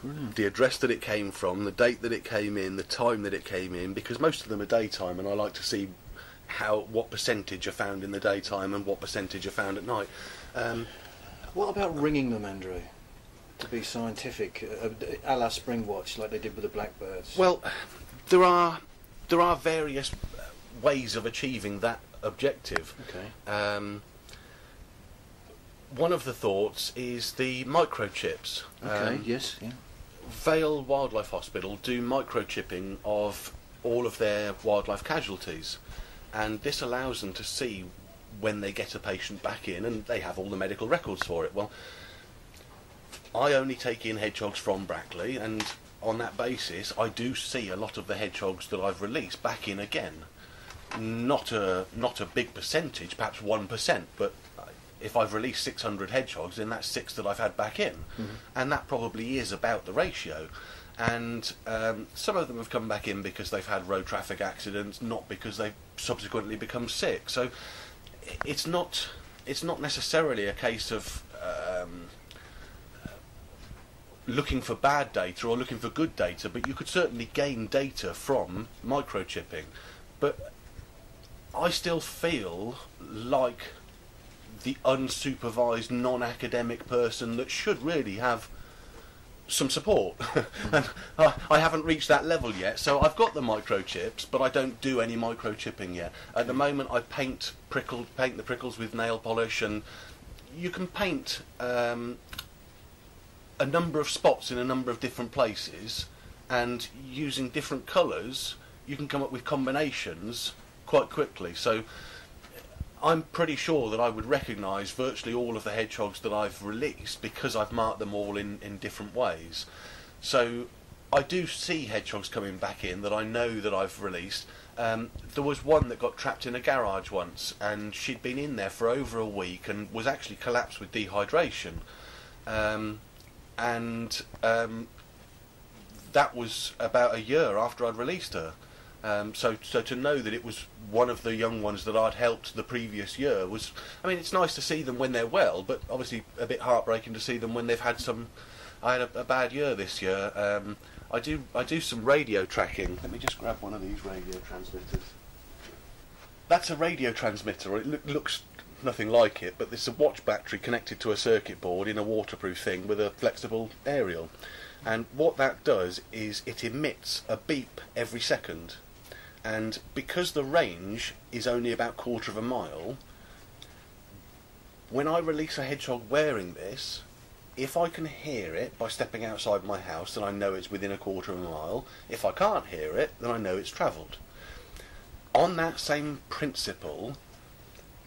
Brilliant. The address that it came from, the date that it came in, the time that it came in, because most of them are daytime, and I like to see what percentage are found in the daytime and what percentage are found at night. What about ringing them, Andrew? To be scientific, a la Springwatch, like they did with the blackbirds. Well, there are various ways of achieving that objective. Okay. One of the thoughts is the microchips. Okay. Yes. Yeah. Vale Wildlife Hospital do microchipping of all of their wildlife casualties, and this allows them to see when they get a patient back in, and they have all the medical records for it. Well, I only take in hedgehogs from Brackley, and on that basis I do see a lot of the hedgehogs that I've released back in again. Not a big percentage, perhaps 1%, but if I've released 600 hedgehogs, then that's 6 that I've had back in. And that probably is about the ratio. and some of them have come back in because they've had road traffic accidents, not because they've subsequently become sick. So it's not necessarily a case of looking for bad data or looking for good data, but you could certainly gain data from microchipping. But I still feel like the unsupervised, non-academic person that should really have some support. And I haven't reached that level yet, so I've got the microchips, but I don't do any microchipping yet. At the moment I paint the prickles with nail polish, and you can paint a number of spots in a number of different places, and using different colours you can come up with combinations quite quickly. So I'm pretty sure that I would recognise virtually all of the hedgehogs that I've released because I've marked them all in different ways. So I do see hedgehogs coming back in that I know that I've released. There was one that got trapped in a garage once, and she'd been in there for over a week and was actually collapsed with dehydration. That was about a year after I'd released her. So to know that it was one of the young ones that I'd helped the previous year was, I mean, it's nice to see them when they're well, but obviously a bit heartbreaking to see them when they've had some. I had a bad year this year. I do some radio tracking. Let me just grab one of these radio transmitters. That's a radio transmitter. It looks nothing like it, but it's a watch battery connected to a circuit board in a waterproof thing with a flexible aerial. And what that does is it emits a beep every second. And because the range is only about 1/4 of a mile, when I release a hedgehog wearing this, if I can hear it by stepping outside my house, then I know it's within 1/4 of a mile. If I can't hear it, then I know it's travelled. On that same principle,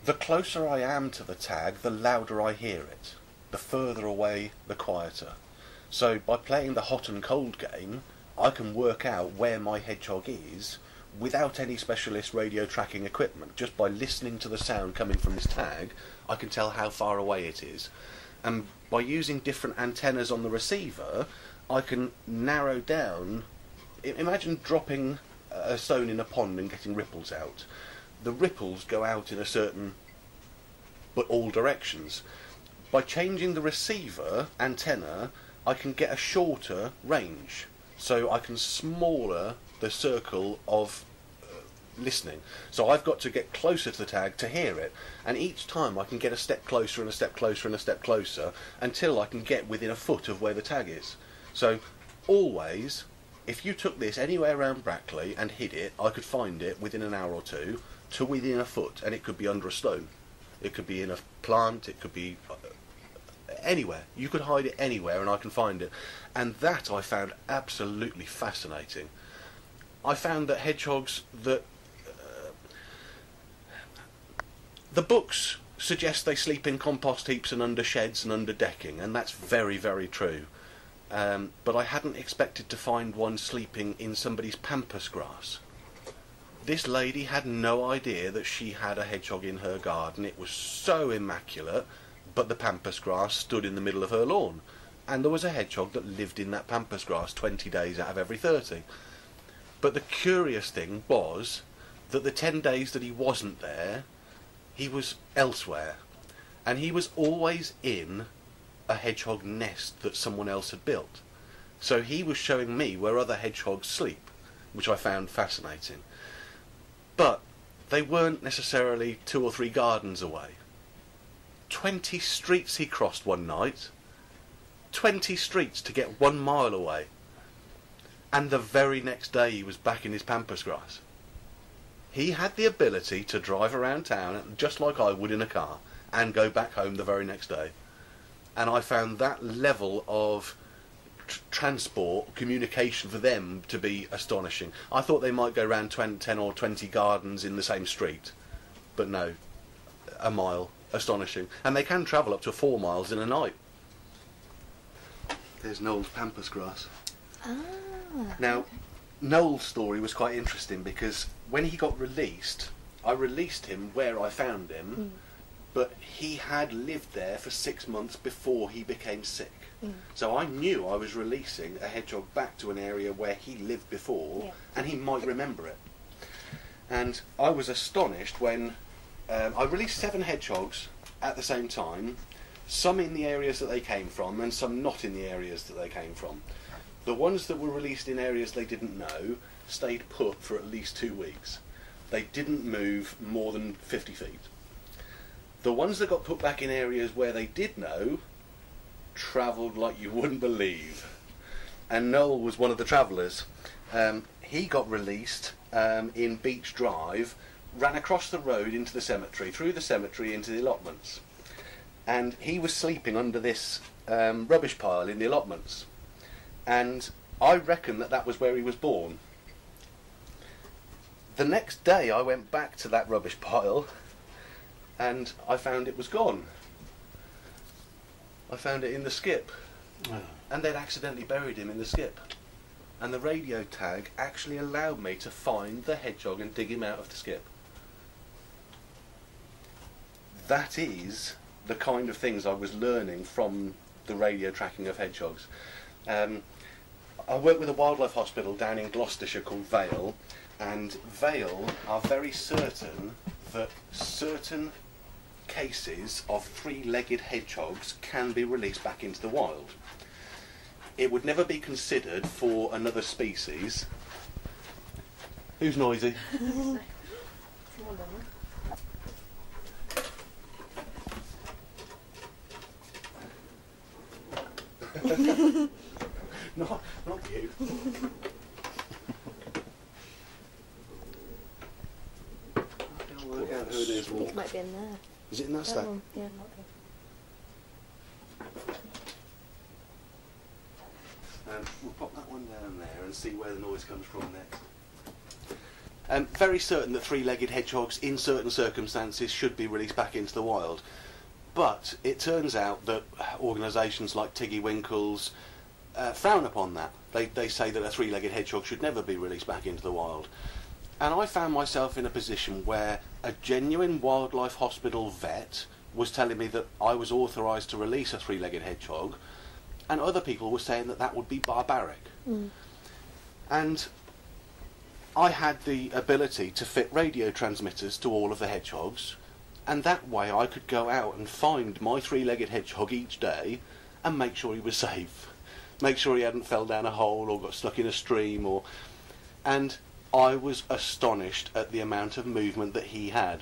the closer I am to the tag, the louder I hear it. The further away, the quieter. So by playing the hot and cold game, I can work out where my hedgehog is without any specialist radio tracking equipment. Just by listening to the sound coming from this tag, I can tell how far away it is. And by using different antennas on the receiver, I can narrow down. Imagine dropping a stone in a pond and getting ripples out. The ripples go out in a certain, but all directions. By changing the receiver antenna, I can get a shorter range, so I can smaller the circle of listening. So I've got to get closer to the tag to hear it, and each time I can get a step closer and a step closer and a step closer until I can get within a foot of where the tag is. So always, if you took this anywhere around Brackley and hid it, I could find it within an hour or two to within a foot, and it could be under a stone, it could be in a plant, it could be anywhere. You could hide it anywhere and I can find it. And that I found absolutely fascinating. I found that hedgehogs that the books suggest they sleep in compost heaps and under sheds and under decking, and that's very, very true. But I hadn't expected to find one sleeping in somebody's pampas grass. This lady had no idea that she had a hedgehog in her garden. It was so immaculate, but the pampas grass stood in the middle of her lawn, and there was a hedgehog that lived in that pampas grass 20 days out of every 30. But the curious thing was that the 10 days that he wasn't there, he was elsewhere, and he was always in a hedgehog nest that someone else had built. So he was showing me where other hedgehogs sleep, which I found fascinating. But they weren't necessarily 2 or 3 gardens away. 20 streets he crossed one night. 20 streets to get 1 mile away. And the very next day he was back in his pampas grass. He had the ability to drive around town just like I would in a car and go back home the very next day. And I found that level of transport, communication for them to be astonishing. I thought they might go around 10 or 20 gardens in the same street. But no, a mile. Astonishing. And they can travel up to 4 miles in a night. There's Noel's pampas grass. Now, okay. Noel's story was quite interesting because when he got released, I released him where I found him, but he had lived there for 6 months before he became sick. So I knew I was releasing a hedgehog back to an area where he lived before, and he might remember it. And I was astonished when I released 7 hedgehogs at the same time, some in the areas that they came from and some not in the areas that they came from. The ones that were released in areas they didn't know stayed put for at least 2 weeks. They didn't move more than 50 feet. The ones that got put back in areas where they did know travelled like you wouldn't believe. And Noel was one of the travellers. He got released in Beach Drive, ran across the road into the cemetery, through the cemetery into the allotments. And he was sleeping under this rubbish pile in the allotments. And I reckon that was where he was born. The next day I went back to that rubbish pile and I found it was gone. I found it in the skip. Oh. And they'd accidentally buried him in the skip. And the radio tag actually allowed me to find the hedgehog and dig him out of the skip. That is the kind of things I was learning from the radio tracking of hedgehogs. I work with a wildlife hospital down in Gloucestershire called Vale, and Vale are very certain that certain cases of 3-legged hedgehogs can be released back into the wild. It would never be considered for another species. Who's noisy? Not you. Work out who it is. It might be in there. Is it in that stack? One. Yeah, We'll pop that one down there and see where the noise comes from next. Very certain that 3-legged hedgehogs in certain circumstances should be released back into the wild. But it turns out that organisations like Tiggy Winkles frown upon that. They say that a 3-legged hedgehog should never be released back into the wild. And I found myself in a position where a genuine wildlife hospital vet was telling me that I was authorised to release a 3-legged hedgehog, and other people were saying that would be barbaric. And I had the ability to fit radio transmitters to all of the hedgehogs, and that way I could go out and find my 3-legged hedgehog each day and make sure he was safe. Make sure he hadn't fell down a hole or got stuck in a stream, and I was astonished at the amount of movement that he had.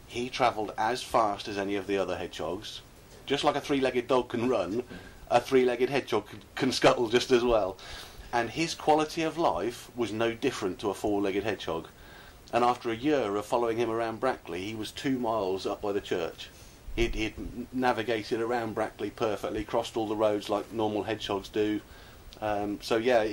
He travelled as fast as any of the other hedgehogs. Just like a 3-legged dog can run, a 3-legged hedgehog can scuttle just as well. And his quality of life was no different to a 4-legged hedgehog. And after a year of following him around Brackley, he was 2 miles up by the church. He'd navigated around Brackley perfectly, crossed all the roads like normal hedgehogs do. So yeah,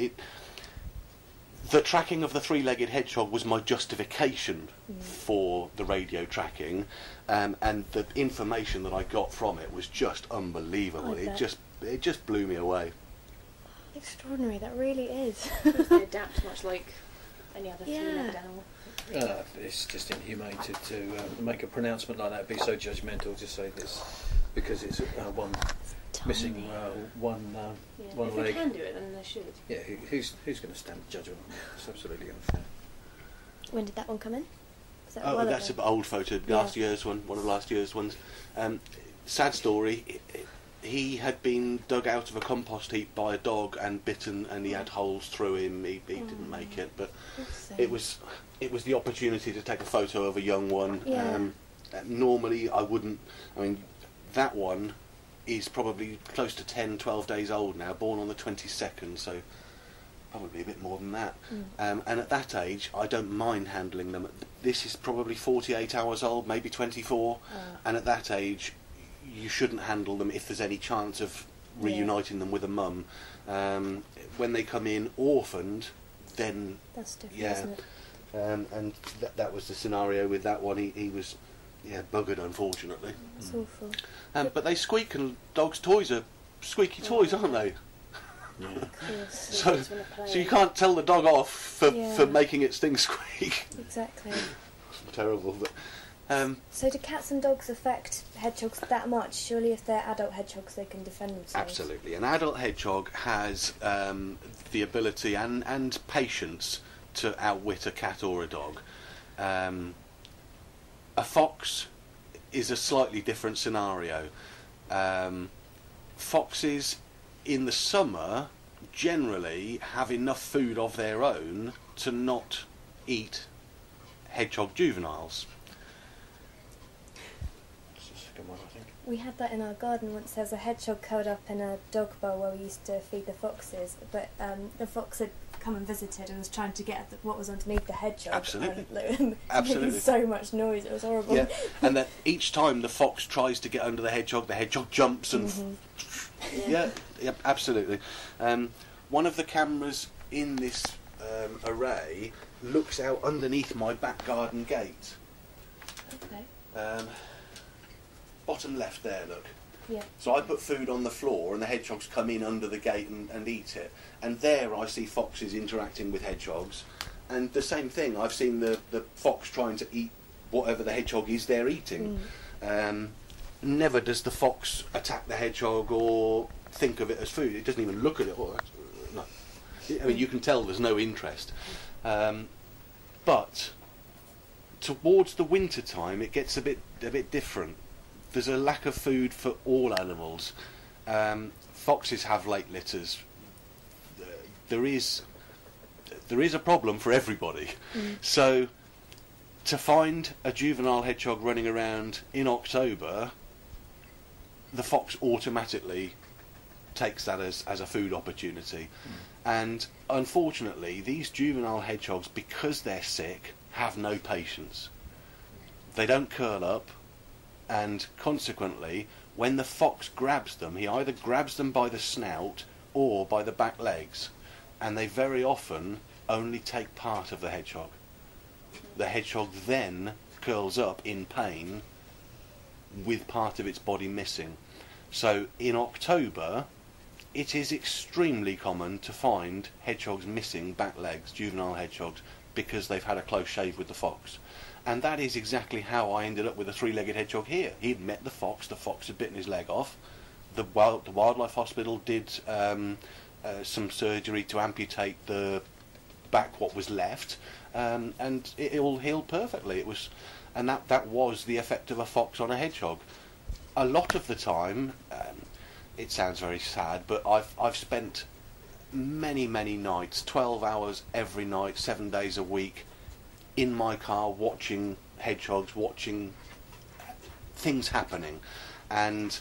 the tracking of the 3-legged hedgehog was my justification for the radio tracking, and the information that I got from it was just unbelievable. It just blew me away. Extraordinary, that really is. They adapt much like any other 3-legged animal. It's just inhumane to make a pronouncement like that, be so judgmental, just say this because it's one missing one If leg. they can do it, then they should. Yeah, who's going to stand judgment on that? It's absolutely unfair. When did that one come in? Was that a Oh, while that's ago? an old photo, last year's one of last year's ones. Sad story. He had been dug out of a compost heap by a dog and bitten, and he had holes through him. He didn't make it, but it was the opportunity to take a photo of a young one. Yeah. Normally I wouldn't. I mean, that one is probably close to 10, 12 days old now, born on the 22nd, so probably a bit more than that. And at that age, I don't mind handling them. This is probably 48 hours old, maybe 24, and at that age, you shouldn't handle them if there's any chance of reuniting them with a mum. When they come in orphaned, then That's different, isn't it? and that was the scenario with that one. He was buggered, unfortunately. It's awful. But they squeak, and dogs' toys are squeaky toys, aren't they? Yeah. So you can't tell the dog off for making its thing squeak. Exactly. Terrible. But So do cats and dogs affect hedgehogs that much? Surely if they're adult hedgehogs they can defend themselves. Absolutely. An adult hedgehog has the ability and patience to outwit a cat or a dog. A fox is a slightly different scenario. Foxes in the summer generally have enough food of their own to not eat hedgehog juveniles. We had that in our garden once. There was a hedgehog curled up in a dog bowl where we used to feed the foxes, but the fox had come and visited and was trying to get at what was underneath the hedgehog. Absolutely. And, Absolutely. making so much noise, it was horrible. Yeah, and then each time the fox tries to get under the hedgehog jumps and... Yeah, absolutely. One of the cameras in this array looks out underneath my back garden gate. Okay. Bottom left there, look. Yeah. So I put food on the floor and the hedgehogs come in under the gate and eat it. And there I see foxes interacting with hedgehogs. And the same thing, I've seen the fox trying to eat whatever the hedgehog is they're eating. Never does the fox attack the hedgehog or think of it as food. It doesn't even look at it. Oh, no. I mean, you can tell there's no interest. But towards the winter time, it gets a bit different. There's a lack of food for all animals. Foxes have late litters. There is a problem for everybody. So to find a juvenile hedgehog running around in October, the fox automatically takes that as a food opportunity. And unfortunately, these juvenile hedgehogs, because they're sick, have no patience. They don't curl up, and consequently, when the fox grabs them, he either grabs them by the snout or by the back legs, and they very often only take part of the hedgehog. The hedgehog then curls up in pain with part of its body missing. So in October, it is extremely common to find hedgehogs missing back legs, juvenile hedgehogs, because they've had a close shave with the fox. And that is exactly how I ended up with a three-legged hedgehog here. He'd met the fox had bitten his leg off. The wildlife hospital did some surgery to amputate the back what was left, and it all healed perfectly. And that was the effect of a fox on a hedgehog. A lot of the time, it sounds very sad, but I've spent many nights, 12 hours every night, 7 days a week, in my car watching hedgehogs, watching things happening. And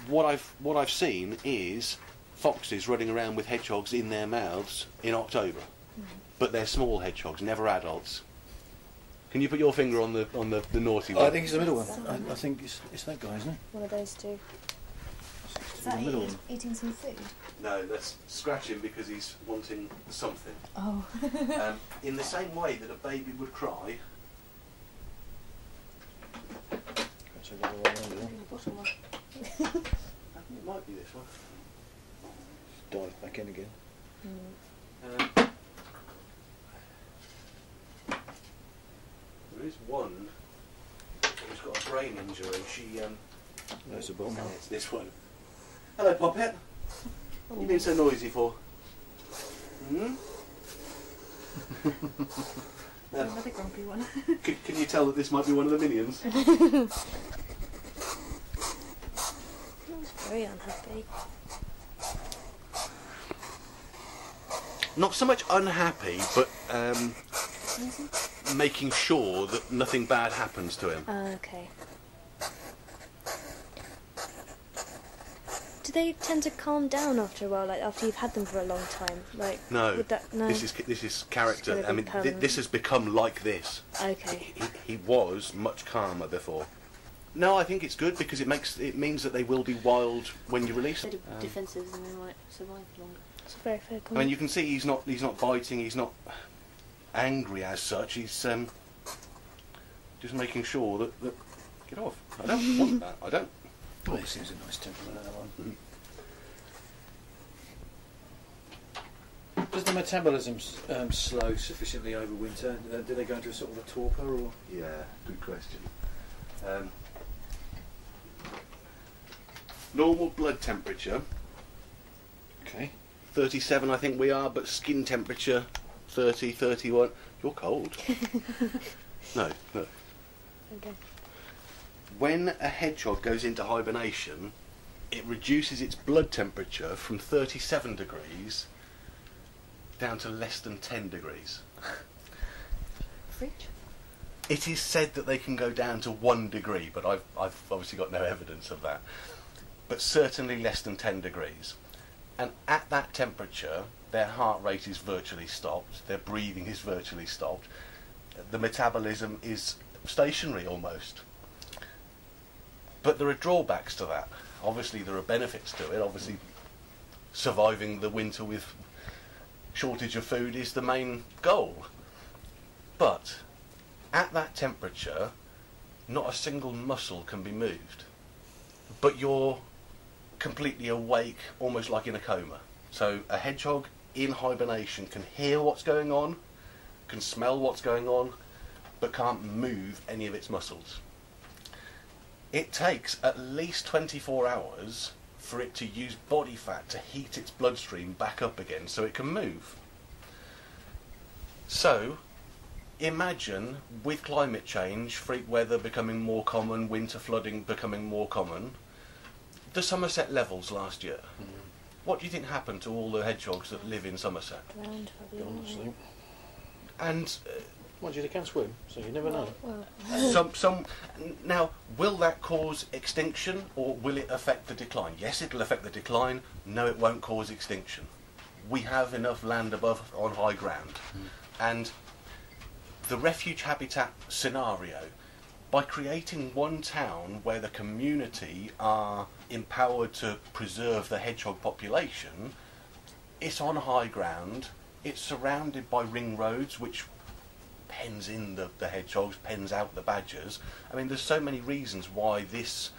what I've seen is foxes running around with hedgehogs in their mouths in October, but they're small hedgehogs, never adults. Can you put your finger on the naughty one? I think it's the middle one. I think it's that guy, isn't it? One of those two. Is that middle one? Eating some food? No, let's scratch him because he's wanting something. Oh. In the same way that a baby would cry. Perhaps I've got the right one, The bottom one. It might be this one. Just dive back in again. There is one who's got a brain injury. There's a bottom one. It's this one. Hello, Poppet. What are you being so noisy for? Another grumpy one. Can you tell that this might be one of the minions? Very unhappy. Not so much unhappy, but making sure that nothing bad happens to him. Oh, okay. Do they tend to calm down after a while, like after you've had them for a long time? Like No, would that, no? This is character. It's I gonna mean, be permanent. this has become like this. Okay. He was much calmer before. No, I think it's good because it means that they will be wild when you release them. They're defensive and they might survive longer. It's very fair I comment. mean, you can see he's not biting. He's not angry as such. He's just making sure that get off. I don't want that. I don't. Oh, it seems a nice temperament, that one. Does the metabolism slow sufficiently over winter? Do they go into a sort of a torpor, or? Yeah, good question. Normal blood temperature, Okay. 37 I think we are, but skin temperature 30, 31. You're cold. No. Okay. When a hedgehog goes into hibernation, it reduces its blood temperature from 37 degrees down to less than 10 degrees. Fridge? It is said that they can go down to 1 degree, but I've obviously got no evidence of that. But certainly less than 10 degrees. And at that temperature, their heart rate is virtually stopped, their breathing is virtually stopped, the metabolism is stationary almost. But there are drawbacks to that. Obviously there are benefits to it. Obviously surviving the winter with shortage of food is the main goal. But at that temperature, not a single muscle can be moved. But you're completely awake, almost like in a coma. So a hedgehog in hibernation can hear what's going on, can smell what's going on, but can't move any of its muscles. It takes at least 24 hours for it to use body fat to heat its bloodstream back up again so it can move. So imagine with climate change, freak weather becoming more common, winter flooding becoming more common, the Somerset levels last year. What do you think happened to all the hedgehogs that live in Somerset? Drowned, probably. Honestly. And Mind you, they can swim, so you never know. Well, now, will that cause extinction or will it affect the decline? Yes, it'll affect the decline. No, it won't cause extinction. We have enough land above on high ground. And the refuge habitat scenario, by creating one town where the community are empowered to preserve the hedgehog population, it's on high ground, it's surrounded by ring roads which pens in the hedgehogs, pens out the badgers. I mean, there's so many reasons why this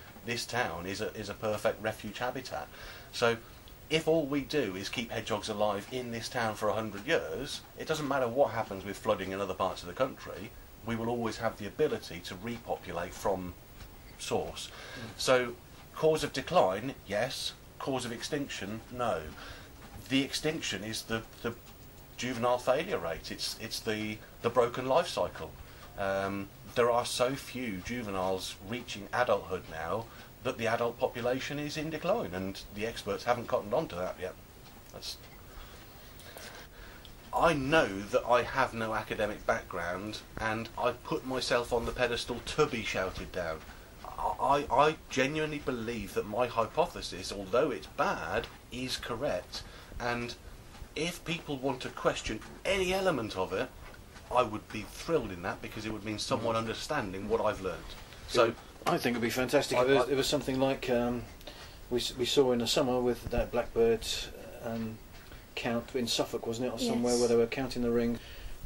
town is a perfect refuge habitat. So if all we do is keep hedgehogs alive in this town for 100 years, it doesn't matter what happens with flooding in other parts of the country, we will always have the ability to repopulate from source. So cause of decline, yes. Cause of extinction, no. The extinction is the juvenile failure rate. It's the broken life cycle. There are so few juveniles reaching adulthood now that the adult population is in decline, and the experts haven't cottoned on to that yet. I know that I have no academic background, and I put myself on the pedestal to be shouted down. I genuinely believe that my hypothesis, although it's bad, is correct. And if people want to question any element of it, I would be thrilled in that, because it would mean someone understanding what I've learned. So I think it'd be fantastic if it was something like we saw in the summer with that blackbird count in Suffolk, wasn't it, or somewhere where they were counting the ring,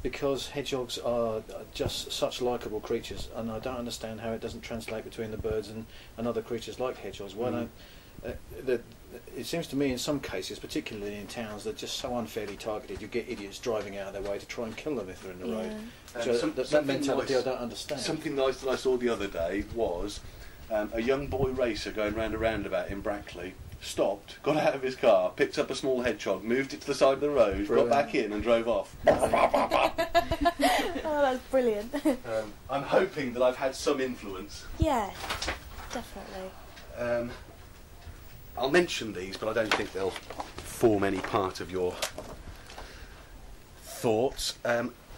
because hedgehogs are just such likeable creatures, and I don't understand how it doesn't translate between the birds and other creatures like hedgehogs. Why don't it seems to me in some cases, particularly in towns, they're just so unfairly targeted. You get idiots driving out of their way to try and kill them if they're in the road. So that mentality I don't understand. Something nice that I saw the other day was a young boy racer going round a roundabout in Brackley, stopped, got out of his car, picked up a small hedgehog, moved it to the side of the road, got back in and drove off. oh, that's brilliant. I'm hoping that I've had some influence. Yeah, definitely. I'll mention these, but I don't think they'll form any part of your thoughts.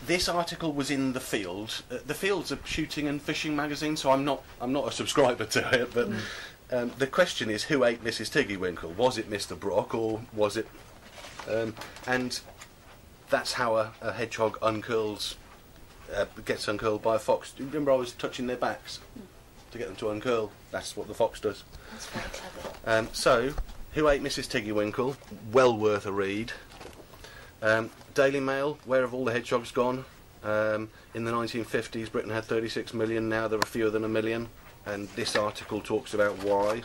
This article was in The Field. The Field's a shooting and fishing magazine, so I'm not a subscriber to it. But the question is, who ate Mrs. Tiggywinkle? Was it Mr. Brock, or was it? And that's how a hedgehog uncurls, gets uncurled by a fox. Do you remember I was touching their backs to get them to uncurl? That's what the fox does. That's very clever. So, who ate Mrs. Tiggywinkle? Well worth a read. Daily Mail, where have all the hedgehogs gone? In the 1950s, Britain had 36 million, now there are fewer than a million, and this article talks about why.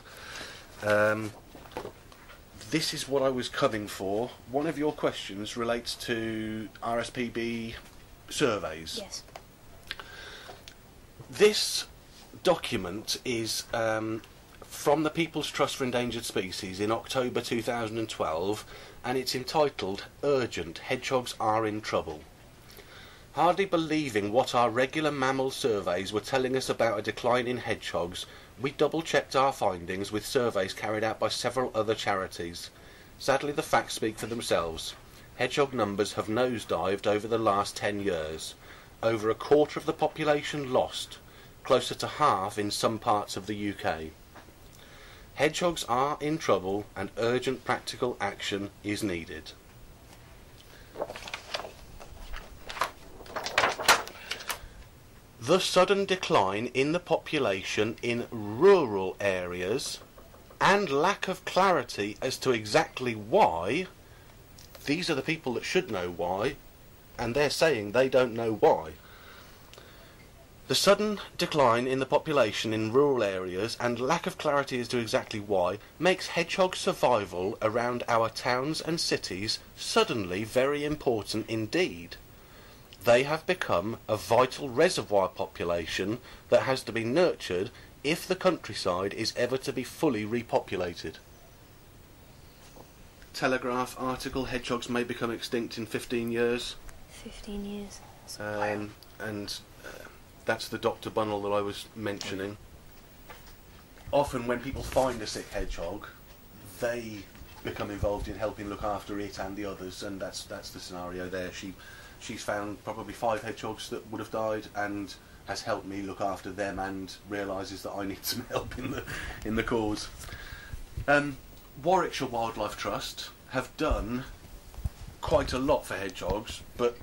This is what I was coming for. One of your questions relates to RSPB surveys. Yes. This document is from the People's Trust for Endangered Species in October 2012, and it's entitled Urgent, Hedgehogs Are in Trouble. Hardly believing what our regular mammal surveys were telling us about a decline in hedgehogs, we double-checked our findings with surveys carried out by several other charities. Sadly, the facts speak for themselves. Hedgehog numbers have nosedived over the last 10 years. Over a quarter of the population lost, closer to half in some parts of the UK. Hedgehogs are in trouble and urgent practical action is needed. The sudden decline in the population in rural areas and lack of clarity as to exactly why, these are the people that should know why, and they're saying they don't know why. The sudden decline in the population in rural areas and lack of clarity as to exactly why makes hedgehog survival around our towns and cities suddenly very important indeed. They have become a vital reservoir population that has to be nurtured if the countryside is ever to be fully repopulated. Telegraph article, hedgehogs may become extinct in 15 years. 15 years. That's the Dr. Bunnell that I was mentioning. Often when people find a sick hedgehog, they become involved in helping look after it and the others, and that's the scenario there. She's found probably 5 hedgehogs that would have died and has helped me look after them and realises that I need some help in the cause. Warwickshire Wildlife Trust have done quite a lot for hedgehogs, but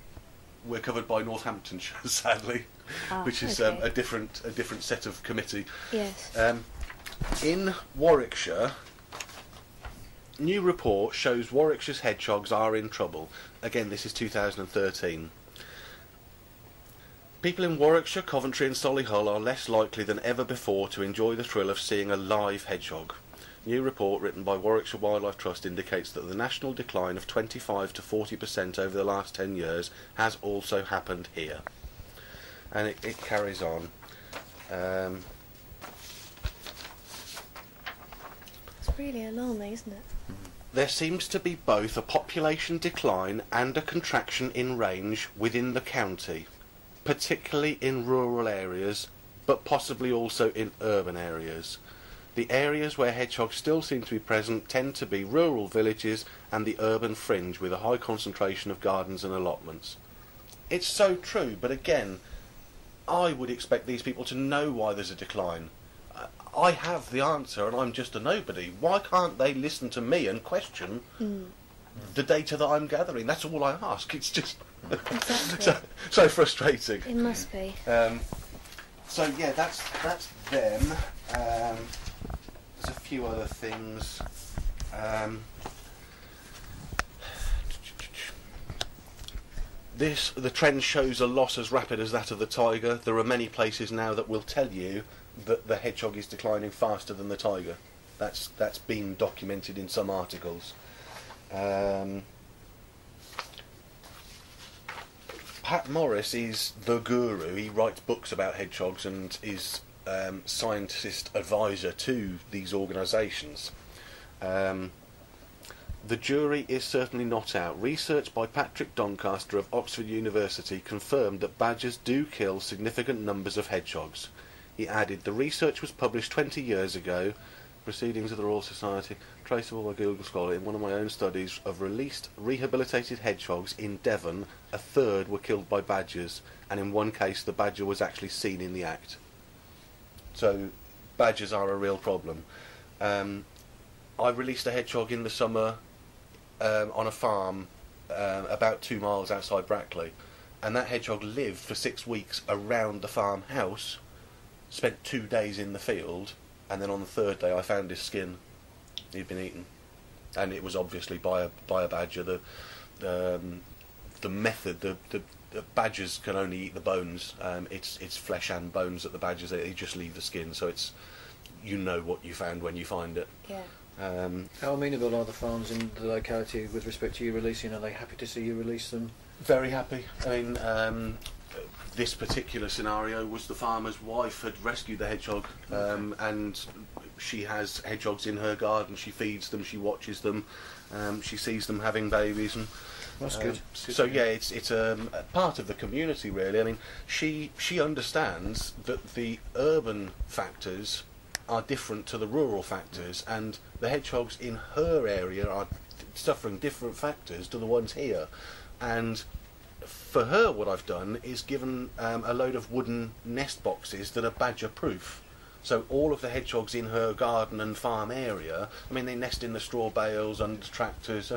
we're covered by Northamptonshire, sadly, which is a different set of committee. Yes. In Warwickshire, new report shows Warwickshire's hedgehogs are in trouble. Again, this is 2013. People in Warwickshire, Coventry and Solihull are less likely than ever before to enjoy the thrill of seeing a live hedgehog. New report written by Warwickshire Wildlife Trust indicates that the national decline of 25 to 40% over the last 10 years has also happened here. And it carries on. It's really alarming, isn't it? There seems to be both a population decline and a contraction in range within the county, particularly in rural areas, but possibly also in urban areas. The areas where hedgehogs still seem to be present tend to be rural villages and the urban fringe with a high concentration of gardens and allotments. It's so true, but again, I would expect these people to know why there's a decline. I have the answer and I'm just a nobody. Why can't they listen to me and question the data that I'm gathering? That's all I ask. It's just Exactly. so frustrating. It must be. So yeah, that's them. There's a few other things. The trend shows a loss as rapid as that of the tiger. There are many places now that will tell you that the hedgehog is declining faster than the tiger. That's been documented in some articles. Pat Morris is the guru. He writes books about hedgehogs and is scientist advisor to these organisations. The jury is certainly not out. Research by Patrick Doncaster of Oxford University confirmed that badgers do kill significant numbers of hedgehogs. He added, the research was published 20 years ago, Proceedings of the Royal Society, traceable by Google Scholar. In one of my own studies of released rehabilitated hedgehogs in Devon, a third were killed by badgers, and in one case the badger was actually seen in the act. So badgers are a real problem. I released a hedgehog in the summer on a farm about 2 miles outside Brackley, and that hedgehog lived for 6 weeks around the farmhouse, spent 2 days in the field, and then on the 3rd day I found his skin. He'd been eaten, and it was obviously by a badger. The method, the badgers can only eat the bones. It's flesh and bones that the badgers eat. They just leave the skin, so it's, you know what you found when you find it. Yeah. How amenable are the farms in the locality with respect to you releasing? Are they happy to see you release them? Very happy. I mean, this particular scenario was the farmer's wife had rescued the hedgehog, and she has hedgehogs in her garden. She feeds them, she watches them, she sees them having babies, and That's good. so yeah, it's a part of the community, really. I mean, she understands that the urban factors are different to the rural factors, and the hedgehogs in her area are suffering different factors to the ones here. And for her, what I've done is given a load of wooden nest boxes that are badger proof. So all of the hedgehogs in her garden and farm area, I mean, they nest in the straw bales, under tractors.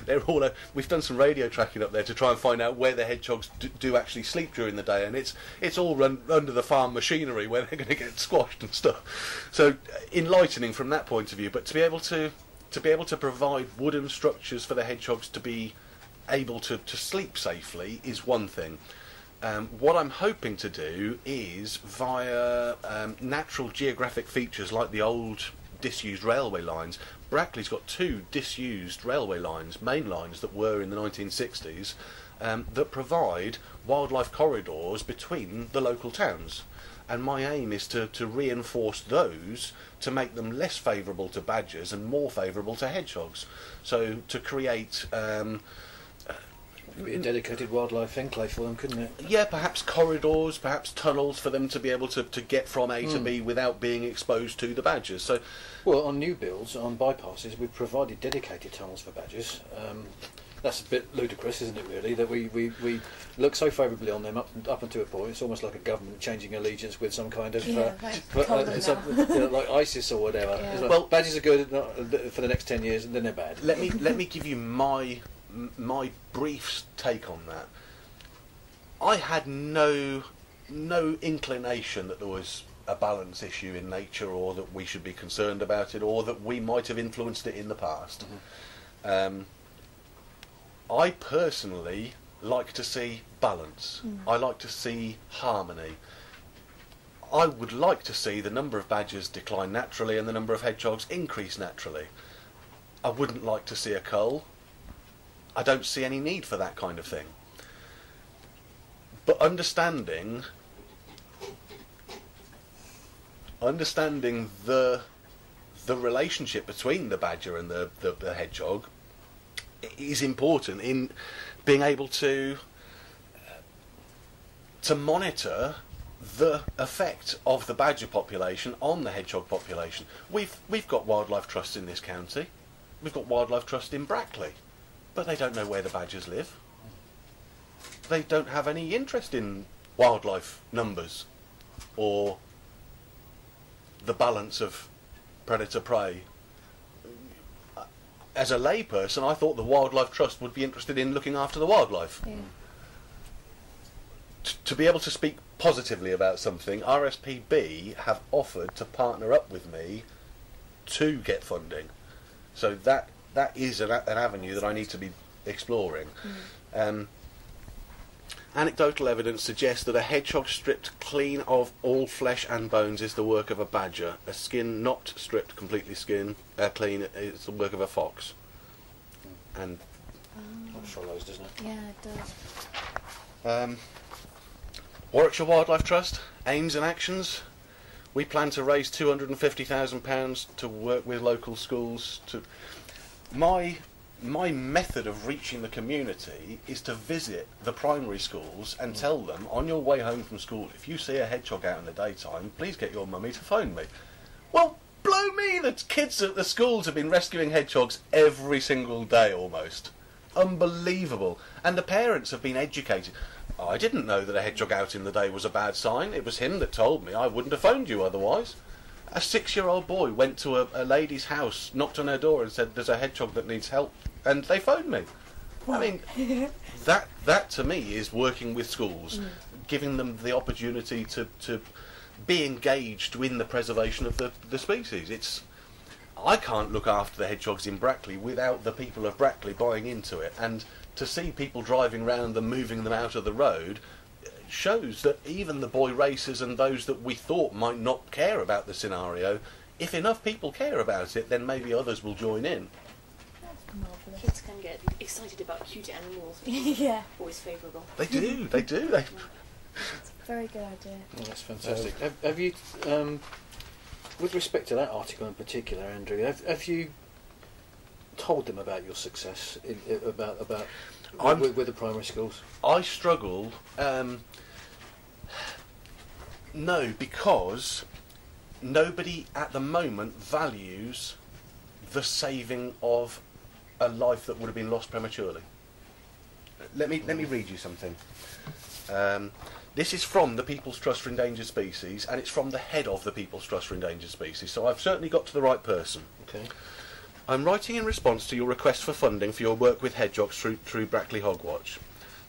They're all. We've done some radio tracking up there to try and find out where the hedgehogs do actually sleep during the day, and it's all run under the farm machinery where they're going to get squashed and stuff. So enlightening from that point of view. But to be able to provide wooden structures for the hedgehogs to be able to sleep safely is one thing. What I'm hoping to do is, via natural geographic features like the old disused railway lines, Brackley's got 2 disused railway lines, main lines that were in the 1960s, that provide wildlife corridors between the local towns. And my aim is to reinforce those to make them less favourable to badgers and more favourable to hedgehogs. So to create... It'd be a dedicated wildlife enclave for them, couldn't it? Yeah, perhaps corridors, perhaps tunnels for them to be able to get from A to B without being exposed to the badgers. So, well, on new builds, on bypasses, we've provided dedicated tunnels for badgers. That's a bit ludicrous, isn't it, really, that we look so favourably on them up until a point. It's almost like a government changing allegiance with some kind of... like ISIS or whatever. Yeah. It's like, Well, badgers are good for the next 10 years and then they're bad. let me give you my brief take on that. I had no inclination that there was a balance issue in nature, or that we should be concerned about it, or that we might have influenced it in the past. I personally like to see balance. I like to see harmony. I would like to see the number of badgers decline naturally and the number of hedgehogs increase naturally. I wouldn't like to see a cull. I don't see any need for that kind of thing. But understanding the relationship between the badger and the hedgehog is important in being able to monitor the effect of the badger population on the hedgehog population. We've got wildlife trusts in this county. We've got wildlife trust in Brackley. But they don't know where the badgers live. They don't have any interest in wildlife numbers or the balance of predator-prey. As a layperson, I thought the Wildlife Trust would be interested in looking after the wildlife. Yeah. To be able to speak positively about something, RSPB have offered to partner up with me to get funding. So that is an avenue that I need to be exploring. Anecdotal evidence suggests that a hedgehog stripped clean of all flesh and bones is the work of a badger. A skin not stripped completely clean is the work of a fox. And That follows, doesn't it? Yeah, it does. Warwickshire Wildlife Trust, aims and actions. We plan to raise £250,000 to work with local schools. My method of reaching the community is to visit the primary schools and tell them, on your way home from school, if you see a hedgehog out in the daytime, please get your mummy to phone me. Well, blow me, the kids at the schools have been rescuing hedgehogs every single day almost. Unbelievable. And the parents have been educated. I didn't know that a hedgehog out in the day was a bad sign. It was him that told me. I wouldn't have phoned you otherwise. A 6-year-old boy went to a lady's house, knocked on her door and said, there's a hedgehog that needs help, and they phoned me. I mean, that to me is working with schools, giving them the opportunity to be engaged in the preservation of the species. I can't look after the hedgehogs in Brackley without the people of Brackley buying into it, and to see people driving round them, moving them out of the road, shows that even the boy racers and those that we thought might not care about the scenario, if enough people care about it, then maybe others will join in. That's marvellous. Kids can get excited about cute animals. Yeah. Always favourable. They do. It's a very good idea. Oh, that's fantastic. Have you, with respect to that article in particular, Andrew, have you told them about your success with the primary schools? I struggle. No, because nobody at the moment values the saving of a life that would have been lost prematurely. Let me read you something. This is from the People's Trust for Endangered Species, and it's from the head of the People's Trust for Endangered Species, so I've certainly got to the right person. Okay. I'm writing in response to your request for funding for your work with hedgehogs through Brackley Hogwatch.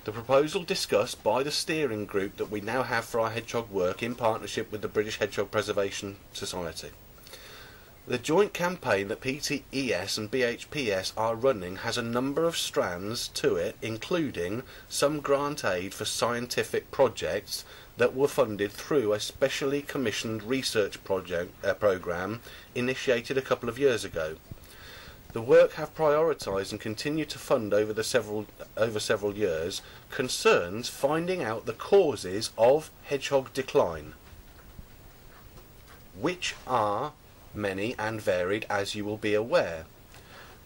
The proposal discussed by the steering group that we now have for our hedgehog work in partnership with the British Hedgehog Preservation Society. The joint campaign that PTES and BHPS are running has a number of strands to it, including some grant aid for scientific projects that were funded through a specially commissioned research programme initiated a couple of years ago. The work have prioritised and continue to fund over several years concerns finding out the causes of hedgehog decline, which are many and varied, as you will be aware.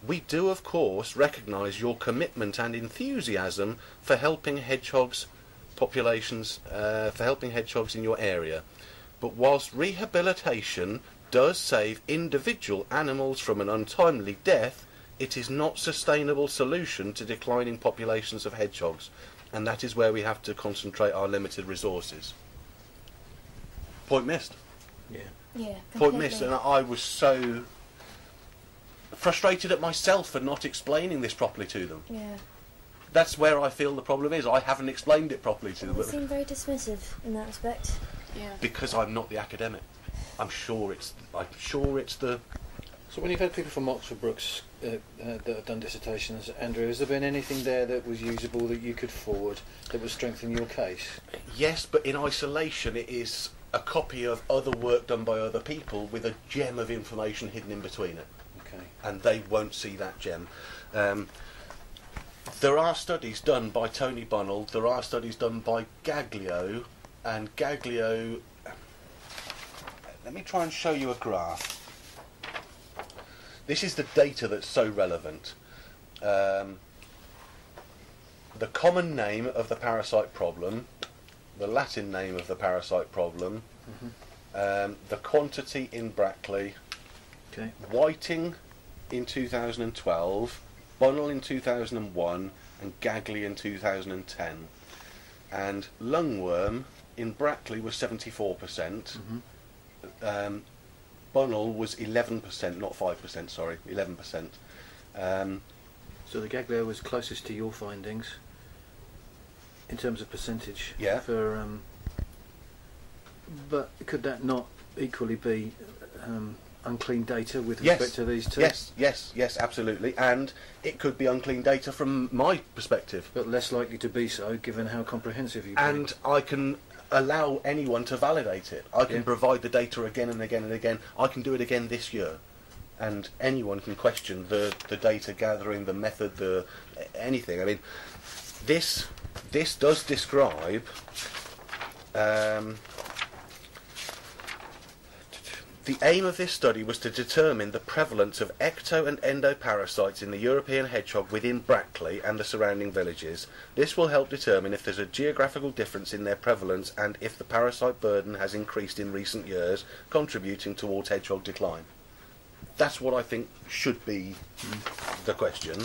We do, of course, recognise your commitment and enthusiasm for helping hedgehogs populations, for helping hedgehogs in your area. But whilst rehabilitation does save individual animals from an untimely death, it is not a sustainable solution to declining populations of hedgehogs, and that is where we have to concentrate our limited resources. Point missed. Yeah. Yeah, Point completely. missed, and I was so frustrated at myself for not explaining this properly to them. Yeah. That's where I feel the problem is. I haven't explained it properly to They them seem very dismissive in that respect. Yeah. because I'm not the academic. I'm sure it's the. So when you've had people from Oxford Brookes that have done dissertations, Andrew, has there been anything there that was usable that you could forward that would strengthen your case? Yes, but in isolation it is a copy of other work done by other people with a gem of information hidden in between it. Okay. And they won't see that gem. There are studies done by Tony Bunnell, there are studies done by Gaglio, and Gaglio... Let me try and show you a graph. This is the data that's so relevant. The common name of the parasite problem, the Latin name of the parasite problem, the quantity in Brackley, Okay. Whiting in 2012, Bunnell in 2001, and Gagley in 2010. And Lungworm in Brackley was 74%. Bunnell was 11%, not 5%, sorry, 11%. So the Gaglio was closest to your findings in terms of percentage. Yeah. For but could that not equally be unclean data with respect to these two? Yes, absolutely. And it could be unclean data from my perspective. But less likely to be so, given how comprehensive you've been. And I can allow anyone to validate it. I can provide the data again and again and again. I can do it again this year. And anyone can question the data gathering, the method, anything. I mean, this does describe the aim of this study was to determine the prevalence of ecto and endoparasites in the European hedgehog within Brackley and the surrounding villages. This will help determine if there's a geographical difference in their prevalence and if the parasite burden has increased in recent years, contributing towards hedgehog decline. That's what I think should be the question.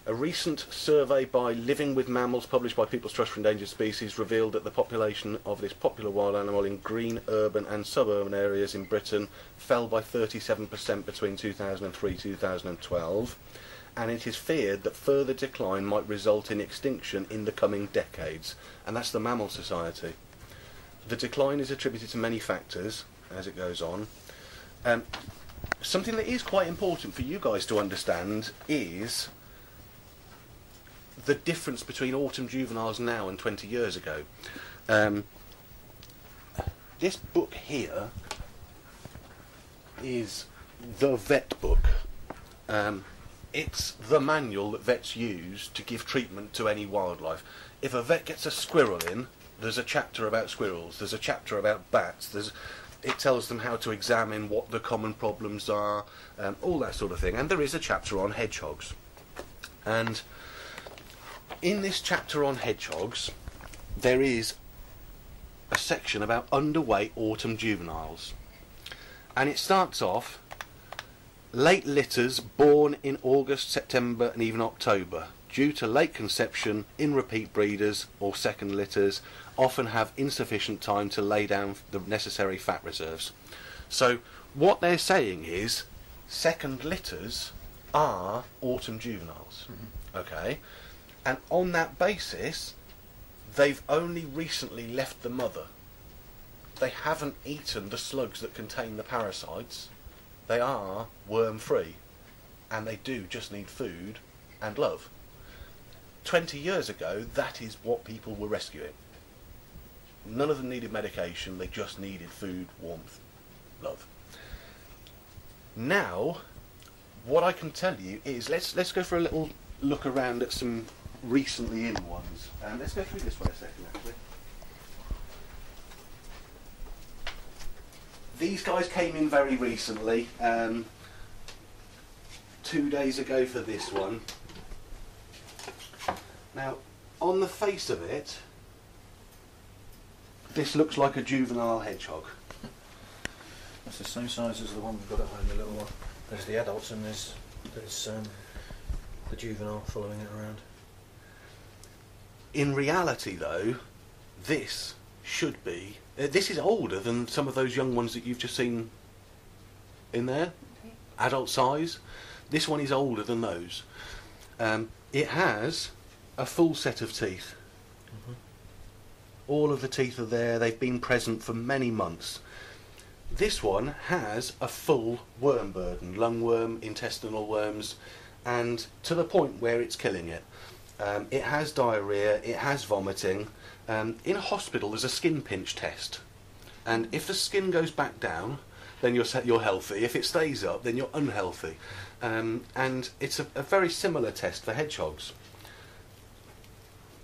A recent survey by Living with Mammals published by People's Trust for Endangered Species revealed that the population of this popular wild animal in green, urban and suburban areas in Britain fell by 37% between 2003 and 2012, and it is feared that further decline might result in extinction in the coming decades, and that's the Mammal Society. The decline is attributed to many factors as it goes on. Something that is quite important for you guys to understand is the difference between autumn juveniles now and 20 years ago. This book here is the vet book. it's the manual that vets use to give treatment to any wildlife. If a vet gets a squirrel in, there's a chapter about squirrels, there's a chapter about bats, it tells them how to examine what the common problems are, all that sort of thing. And there is a chapter on hedgehogs. And in this chapter on hedgehogs, there is a section about underweight autumn juveniles. And it starts off, late litters born in August, September and even October, due to late conception in repeat breeders or second litters, often have insufficient time to lay down the necessary fat reserves. So what they're saying is second litters are autumn juveniles. Okay, and on that basis they've only recently left the mother. They haven't eaten the slugs that contain the parasites. They are worm free, and they do just need food and love. 20 years ago, that is what people were rescuing. None of them needed medication, they just needed food, warmth, love. Now, what I can tell you is, let's go for a little look around at some recently in ones. Let's go through this one a second, actually. These guys came in very recently, 2 days ago for this one. Now, on the face of it, this looks like a juvenile hedgehog. That's the same size as the one we've got at home, the little one. There's the adults and there's the juvenile following it around. In reality, though, this should be... this is older than some of those young ones that you've just seen in there. Okay. Adult size. This one is older than those. It has a full set of teeth. All of the teeth are there. They've been present for many months. This one has a full worm burden, lungworm, intestinal worms, and to the point where it's killing it. It has diarrhoea, it has vomiting. In a hospital there's a skin pinch test, and if the skin goes back down, then you're healthy. If it stays up, then you're unhealthy. And it's a very similar test for hedgehogs.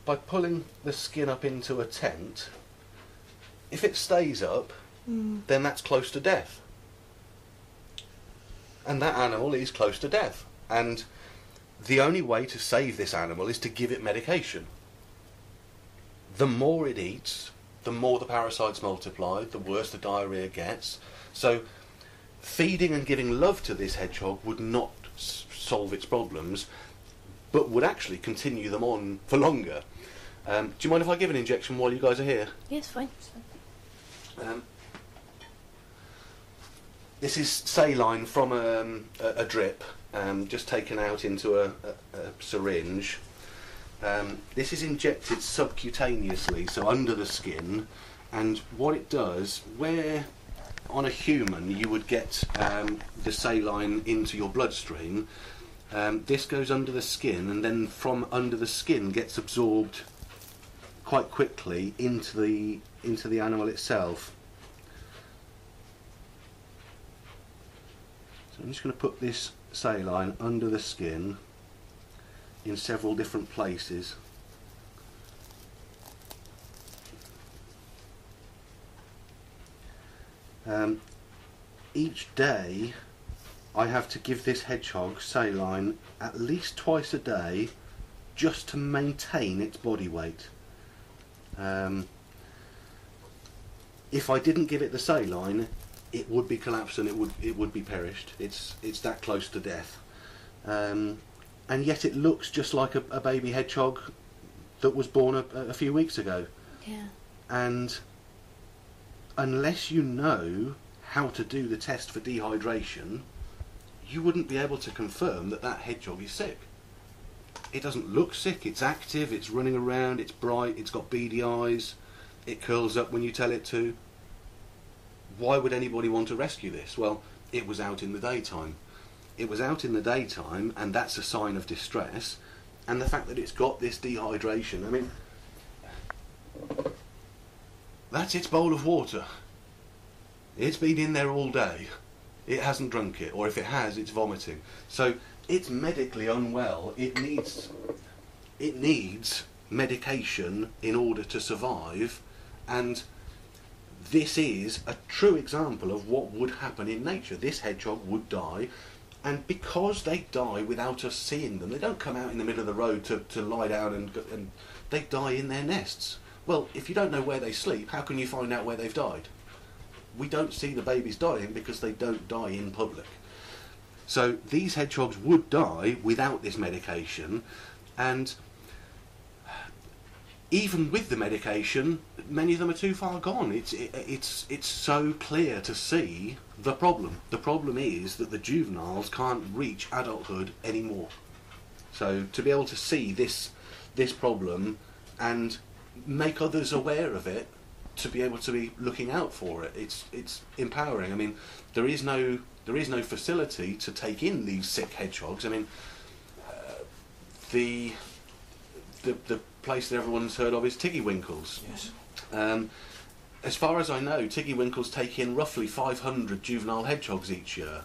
By pulling the skin up into a tent, if it stays up, then that's close to death. And that animal is close to death. And the only way to save this animal is to give it medication. The more it eats, the more the parasites multiply, the worse the diarrhoea gets. So feeding and giving love to this hedgehog would not solve its problems, but would actually continue them on for longer. Do you mind if I give an injection while you guys are here? Yes, fine. This is saline from a drip, just taken out into a syringe. This is injected subcutaneously, so under the skin, and what it does, where on a human you would get the saline into your bloodstream, this goes under the skin, and then from under the skin gets absorbed quite quickly into the animal itself. So I'm just going to put this saline under the skin in several different places. Each day I have to give this hedgehog saline at least twice a day just to maintain its body weight. If I didn't give it the saline, it would be collapsed and it would be perished. It's that close to death. And yet it looks just like a baby hedgehog that was born a few weeks ago. Yeah. And unless you know how to do the test for dehydration, you wouldn't be able to confirm that that hedgehog is sick. It doesn't look sick, it's active, it's running around, it's bright, it's got beady eyes, it curls up when you tell it to. Why would anybody want to rescue this? Well, it was out in the daytime. It was out in the daytime, and that's a sign of distress. And the fact that it's got this dehydration, I mean, that's its bowl of water. It's been in there all day. it hasn't drunk it, or if it has, it's vomiting. So it's medically unwell. It needs medication in order to survive, and this is a true example of what would happen in nature. This hedgehog would die, and because they die without us seeing them, they don't come out in the middle of the road to lie down and they die in their nests. Well, if you don't know where they sleep, how can you find out where they've died? We don't see the babies dying because they don't die in public. So these hedgehogs would die without this medication, and even with the medication, many of them are too far gone. It's so clear to see the problem. The problem is that the juveniles can't reach adulthood anymore. So to be able to see this problem and make others aware of it, to be able to be looking out for it, it's empowering. I mean, there is no facility to take in these sick hedgehogs. I mean, the place that everyone's heard of is Tiggywinkles. Yes. As far as I know, Tiggywinkles take in roughly 500 juvenile hedgehogs each year,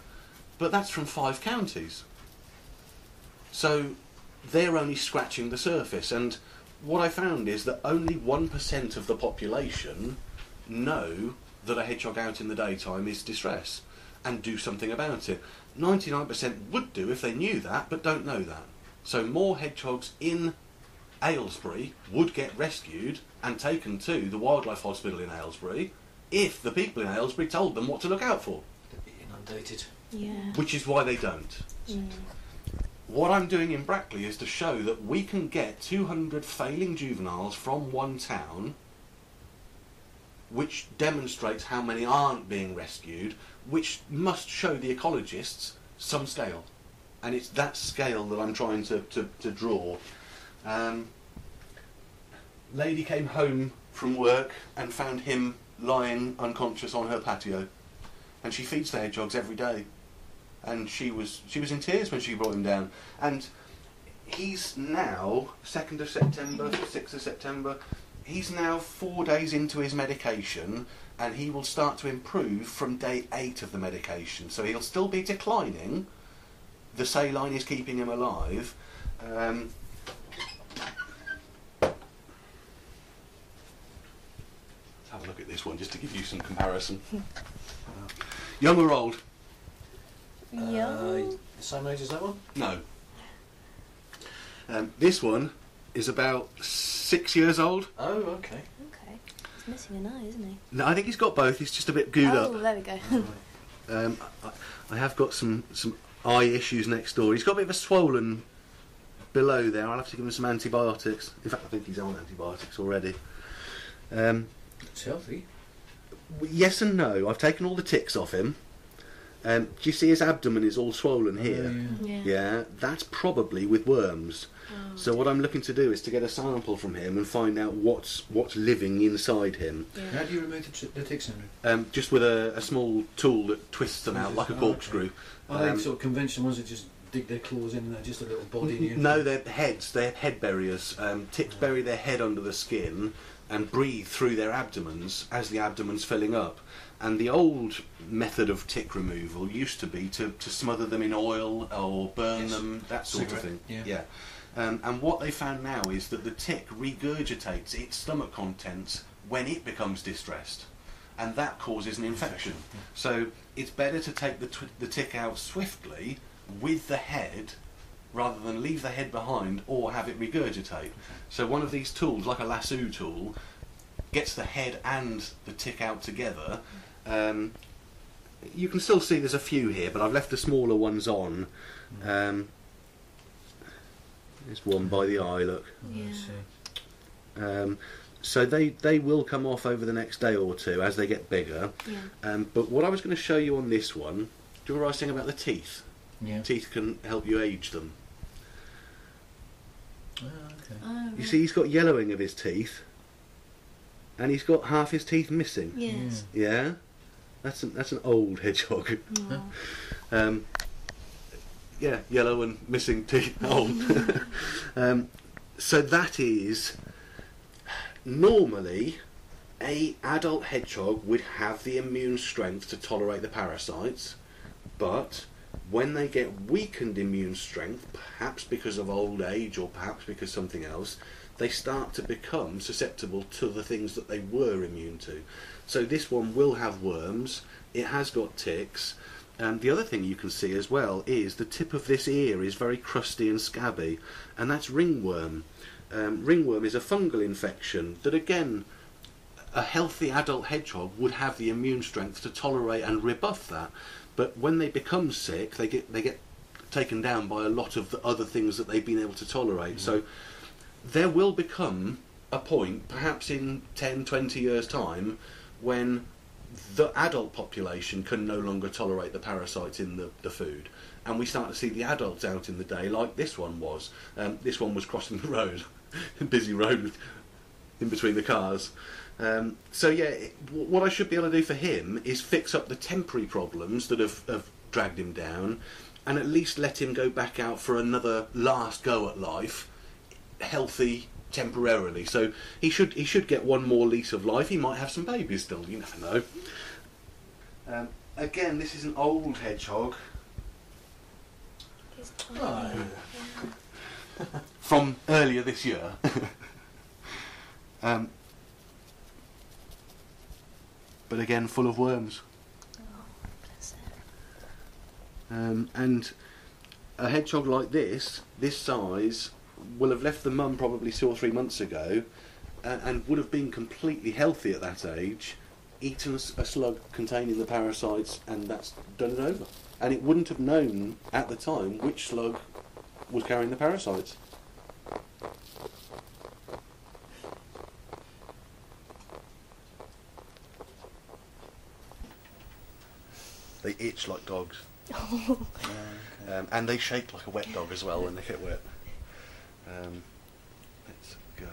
but that's from 5 counties. So they're only scratching the surface, and what I found is that only 1% of the population know that a hedgehog out in the daytime is distress and do something about it. 99% would do if they knew that, but don't know that. So more hedgehogs in Aylesbury would get rescued and taken to the wildlife hospital in Aylesbury if the people in Aylesbury told them what to look out for. They'd be inundated. Yeah. Which is why they don't. What I'm doing in Brackley is to show that we can get 200 failing juveniles from one town, which demonstrates how many aren't being rescued, which must show the ecologists some scale. And it's that scale that I'm trying to draw. Lady came home from work and found him lying unconscious on her patio, and she feeds the hedgehogs every day, and she was in tears when she brought him down. And he's now 2nd of September, 6th of September, he's now 4 days into his medication, and he will start to improve from day 8 of the medication. So he'll still be declining. The saline is keeping him alive. Have a look at this one just to give you some comparison. Young or old? Young. The same age as that one? No. This one is about 6 years old. Oh, okay. Okay. He's missing an eye, isn't he? No, I think he's got both. He's just a bit gooed up. Oh, there we go. I have got some eye issues next door. He's got a bit of a swollen below there. I'll have to give him some antibiotics. In fact, I think he's on antibiotics already. It's healthy. Yes and no. I've taken all the ticks off him. Do you see his abdomen is all swollen here? Yeah, that's probably with worms. Oh, so what I'm looking to do is to get a sample from him and find out what's living inside him. How do you remove the ticks, Henry? Just with a small tool that twists them out like a corkscrew. Are they sort of conventional ones that just dig their claws in and they're just a little body in you? No, they're heads. They're head buriers. Ticks bury their head under the skin and breathe through their abdomens as the abdomen's filling up. And the old method of tick removal used to be to smother them in oil or burn them, that sort of thing. Yeah. And what they found now is that the tick regurgitates its stomach contents when it becomes distressed, and that causes an infection. So it's better to take the tick out swiftly with the head rather than leave the head behind or have it regurgitate. So one of these tools, like a lasso tool, gets the head and the tick out together. You can still see there's a few here, but I've left the smaller ones on. There's one by the eye, look. So they will come off over the next day or two as they get bigger. But what I was going to show you on this one, do you remember I was saying about the teeth? Teeth can help you age them. You see he's got yellowing of his teeth, and he's got half his teeth missing. Yes. Yeah? That's an old hedgehog. Yeah, yellow and missing teeth, old. So that is, normally, a adult hedgehog would have the immune strength to tolerate the parasites, but when they get weakened immune strength, perhaps because of old age or perhaps because something else, they start to become susceptible to the things that they were immune to. So this one will have worms, it has got ticks, and the other thing you can see as well is the tip of this ear is very crusty and scabby, and that's ringworm. Ringworm is a fungal infection that, again, a healthy adult hedgehog would have the immune strength to tolerate and rebuff that, but when they become sick, they get taken down by a lot of the other things that they've been able to tolerate. So there will become a point, perhaps in 10, 20 years' time, when the adult population can no longer tolerate the parasites in the food, and we start to see the adults out in the day like this one was. This one was crossing the road, busy road in between the cars. So yeah, what I should be able to do for him is fix up the temporary problems that have dragged him down, and at least let him go back out for another last go at life, healthy temporarily. So he should get one more lease of life. He might have some babies still, you never know. Again, this is an old hedgehog. He's tiny. From earlier this year. But again, full of worms. Oh, bless And a hedgehog like this size, will have left the mum probably 2 or 3 months ago, and would have been completely healthy at that age, eaten a slug containing the parasites, and that's done it over. And it wouldn't have known at the time which slug was carrying the parasites. They itch like dogs. And they shake like a wet dog as well when they get wet. Let's go.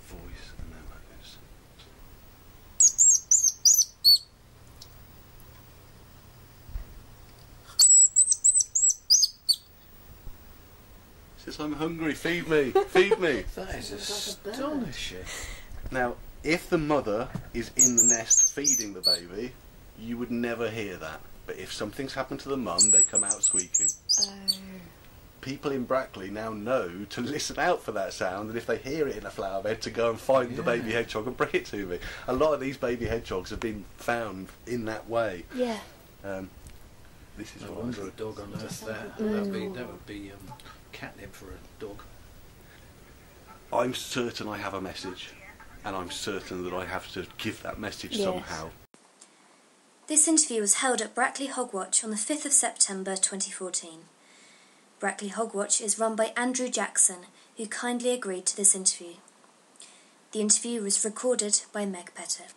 Voice and then like this. Says, I'm hungry, feed me, feed me. That is astonishing. Now, if the mother is in the nest feeding the baby, you would never hear that. But if something's happened to the mum, they come out squeaking. People in Brackley now know to listen out for that sound, and if they hear it in a flower bed, to go and find the baby hedgehog and bring it to me. A lot of these baby hedgehogs have been found in that way. Yeah. This is I what I'm wonder doing. a dog on earth that would be catnip for a dog. I'm certain I have a message, and I'm certain that I have to give that message somehow. This interview was held at Brackley Hogwatch on the 5th of September 2014. Brackley Hogwatch is run by Andrew Jackson, who kindly agreed to this interview. The interview was recorded by Meg Pettit.